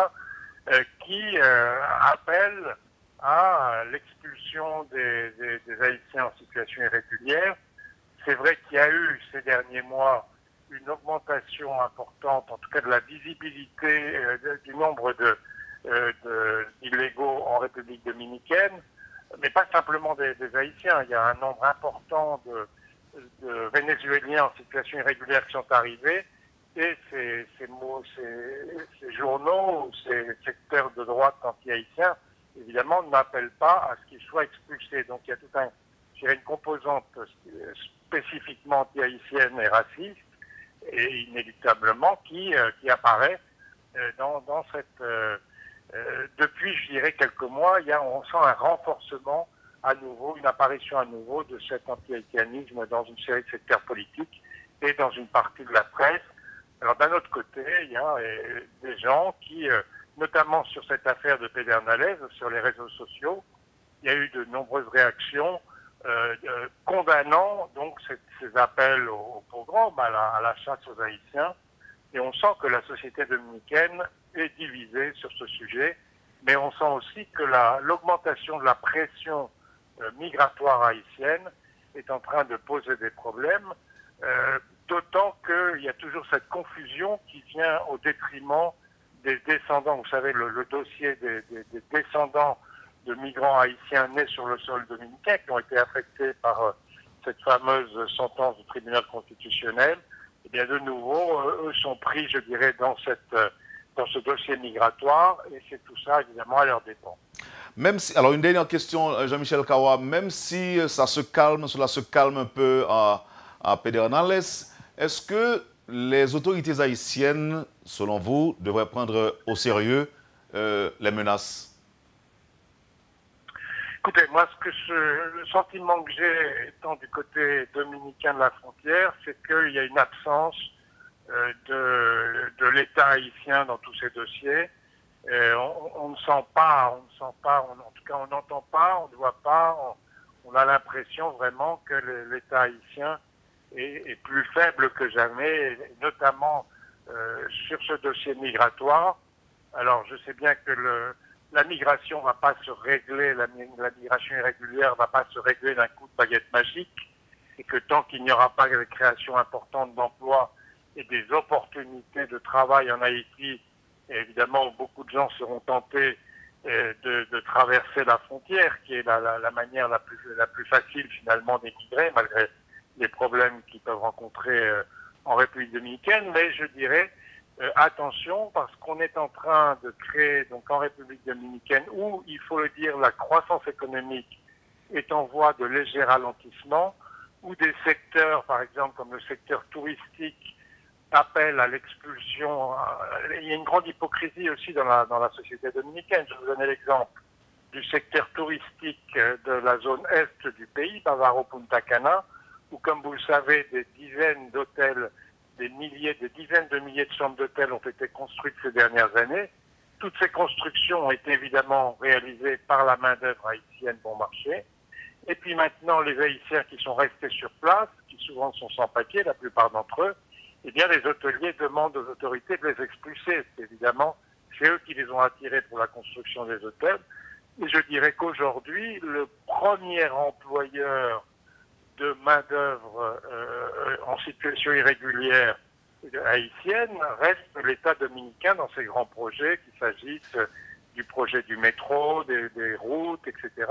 qui appellent à l'expulsion des Haïtiens en situation irrégulière. C'est vrai qu'il y a eu ces derniers mois une augmentation importante, en tout cas de la visibilité du nombre d'illégaux en République dominicaine, mais pas simplement des Haïtiens. Il y a un nombre important de Vénézuéliens en situation irrégulière qui sont arrivés, et ces journaux, ces secteurs de droite anti-haïtiens, évidemment, n'appellent pas à ce qu'ils soient expulsés. Donc il y a une composante spécifiquement anti-haïtienne et raciste, et inéluctablement qui apparaît dans cette... depuis, je dirais, quelques mois, on sent un renforcement à nouveau, une apparition à nouveau de cet anti-haïtianisme dans une série de secteurs politiques et dans une partie de la presse. Alors d'un autre côté, il y a des gens qui, notamment sur cette affaire de Pedernales, sur les réseaux sociaux, il y a eu de nombreuses réactions condamnant donc ces appels au pogrom, à la chasse aux Haïtiens. Et on sent que la société dominicaine est divisée sur ce sujet, mais on sent aussi que l'augmentation de la pression migratoire haïtienne est en train de poser des problèmes, d'autant qu'il y a toujours cette confusion qui vient au détriment des descendants. Vous savez, le dossier des descendants de migrants haïtiens nés sur le sol dominicain qui ont été affectés par cette fameuse sentence du tribunal constitutionnel. Et bien de nouveau, eux sont pris, je dirais, dans ce dossier migratoire, et c'est tout ça, évidemment, à leur dépens. Alors, une dernière question, Jean-Michel Kawa. Même si cela se calme un peu à Pedernales, est-ce que les autorités haïtiennes, selon vous, devraient prendre au sérieux les menaces? Écoutez, moi, le sentiment que j'ai, étant du côté dominicain de la frontière, c'est qu'il y a une absence de l'État haïtien dans tous ces dossiers. On ne sent pas, en tout cas on n'entend pas, on ne voit pas, on a l'impression vraiment que l'État haïtien est plus faible que jamais, et notamment sur ce dossier migratoire. Alors je sais bien que la migration va pas se régler, la migration irrégulière va pas se régler d'un coup de baguette magique, et que tant qu'il n'y aura pas de création importante d'emplois et des opportunités de travail en Haïti, et évidemment beaucoup de gens seront tentés de traverser la frontière, qui est la manière la plus facile finalement d'émigrer, malgré les problèmes qu'ils peuvent rencontrer en République dominicaine. Mais je dirais attention, parce qu'on est en train de créer, donc en République dominicaine, où, il faut le dire, la croissance économique est en voie de léger ralentissement, où des secteurs, par exemple comme le secteur touristique, appellent à l'expulsion. Il y a une grande hypocrisie aussi dans la société dominicaine. Je vous donne l'exemple du secteur touristique de la zone est du pays, Bávaro Punta Cana, où, comme vous le savez, des dizaines d'hôtels, des dizaines de milliers de chambres d'hôtel ont été construites ces dernières années, Toutes ces constructions ont été évidemment réalisées par la main-d'œuvre haïtienne bon marché. Et puis maintenant, les Haïtiens qui sont restés sur place, qui souvent sont sans papier, la plupart d'entre eux, eh bien, les hôteliers demandent aux autorités de les expulser. Évidemment, c'est eux qui les ont attirés pour la construction des hôtels. Et je dirais qu'aujourd'hui, le premier employeur de main-d'œuvre en situation irrégulière haïtienne reste l'État dominicain dans ses grands projets, qu'il s'agisse du projet du métro, des routes, etc.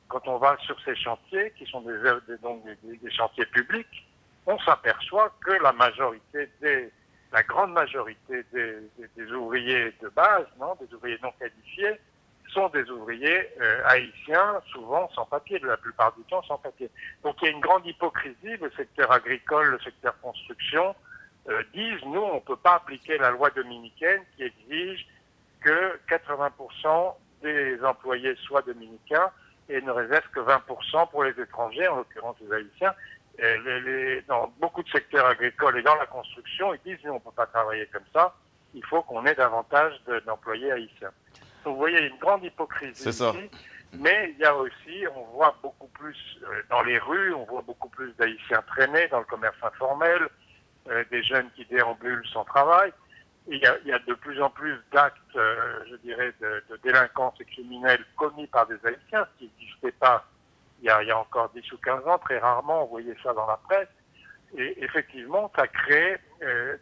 Quand on va sur ces chantiers, qui sont des chantiers publics, on s'aperçoit que la grande majorité des ouvriers de base, des ouvriers non qualifiés, sont des ouvriers haïtiens, souvent sans papier, la plupart du temps sans papier. Donc il y a une grande hypocrisie. Le secteur agricole, le secteur construction disent, nous, on ne peut pas appliquer la loi dominicaine qui exige que 80% des employés soient dominicains et ne réserve que 20% pour les étrangers, en l'occurrence les Haïtiens. Dans beaucoup de secteurs agricoles et dans la construction, ils disent, nous, on ne peut pas travailler comme ça, il faut qu'on ait davantage d'employés haïtiens. Donc vous voyez, il y a une grande hypocrisie ici, mais il y a aussi, on voit beaucoup plus dans les rues, on voit beaucoup plus d'Haïtiens traîner dans le commerce informel, des jeunes qui déambulent sans travail. Et il y a de plus en plus d'actes, je dirais, de délinquance et criminels commis par des Haïtiens, ce qui n'existait pas il y a encore 10 ou 15 ans, très rarement, on voyait ça dans la presse. Et effectivement, ça crée,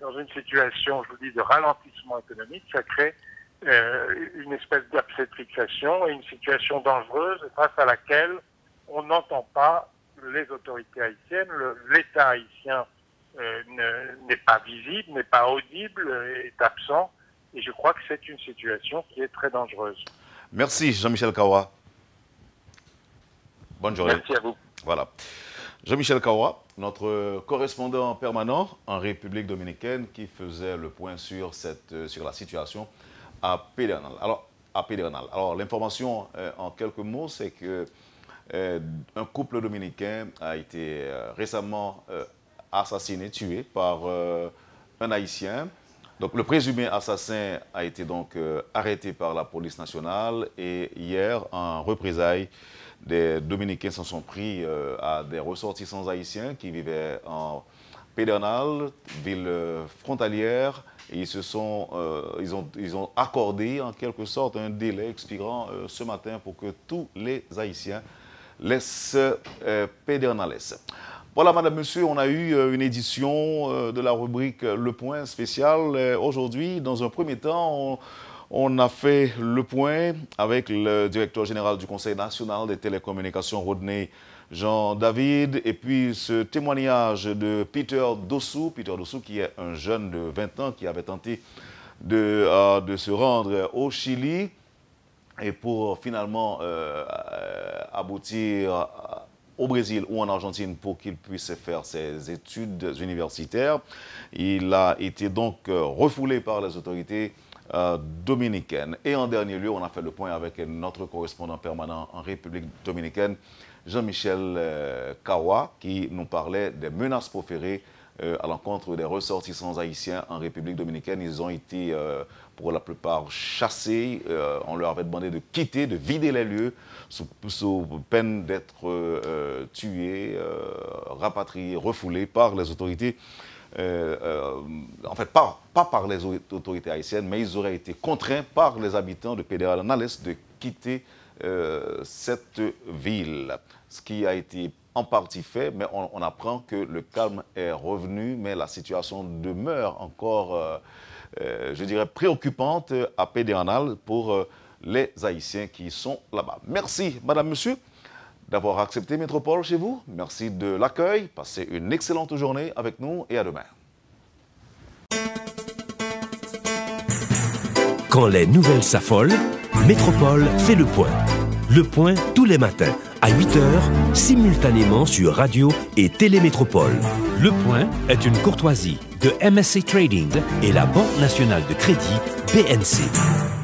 dans une situation, je vous dis, de ralentissement économique, ça crée une espèce d'absétrixation et une situation dangereuse face à laquelle on n'entend pas les autorités haïtiennes. L'État haïtien n'est pas visible, n'est pas audible, est absent. Et je crois que c'est une situation qui est très dangereuse. Merci Jean-Michel Kawa. Bonne journée. Merci à vous. Voilà. Jean-Michel Kawa, notre correspondant permanent en République dominicaine qui faisait le point sur la situation à Pédernal. Alors, l'information en quelques mots, c'est que un couple dominicain a été récemment assassiné, tué par un Haïtien. Donc, le présumé assassin a été donc arrêté par la police nationale et hier, en représailles, des Dominicains s'en sont pris à des ressortissants haïtiens qui vivaient en Pédernal, ville frontalière, et ils ont accordé en quelque sorte un délai expirant ce matin pour que tous les Haïtiens laissent Pédernales. Voilà, madame, monsieur, on a eu une édition de la rubrique Le Point spécial. Aujourd'hui, dans un premier temps, on a fait le point avec le directeur général du Conseil national des télécommunications, Rodney Jean-David, et puis ce témoignage de Peter Dossou qui est un jeune de 20 ans qui avait tenté de se rendre au Chili et pour finalement aboutir au Brésil ou en Argentine pour qu'il puisse faire ses études universitaires. Il a été donc refoulé par les autorités dominicaines. Et en dernier lieu, on a fait le point avec notre correspondant permanent en République dominicaine, Jean-Michel Kawa, qui nous parlait des menaces proférées à l'encontre des ressortissants haïtiens en République dominicaine. Ils ont été, pour la plupart, chassés. On leur avait demandé de quitter, de vider les lieux, sous peine d'être tués, rapatriés, refoulés par les autorités. En fait, pas par les autorités haïtiennes, mais ils auraient été contraints par les habitants de Pedernales de quitter cette ville. Ce qui a été en partie fait, mais on apprend que le calme est revenu, mais la situation demeure encore, je dirais, préoccupante à Pédernal pour les Haïtiens qui sont là-bas. Merci, madame, monsieur, d'avoir accepté Métropole chez vous. Merci de l'accueil. Passez une excellente journée avec nous et à demain. Quand les nouvelles s'affolent, Métropole fait le point. Le point tous les matins à 8h, simultanément sur Radio et Télémétropole. Le point est une courtoisie de MSC Trading et la Banque nationale de crédit BNC.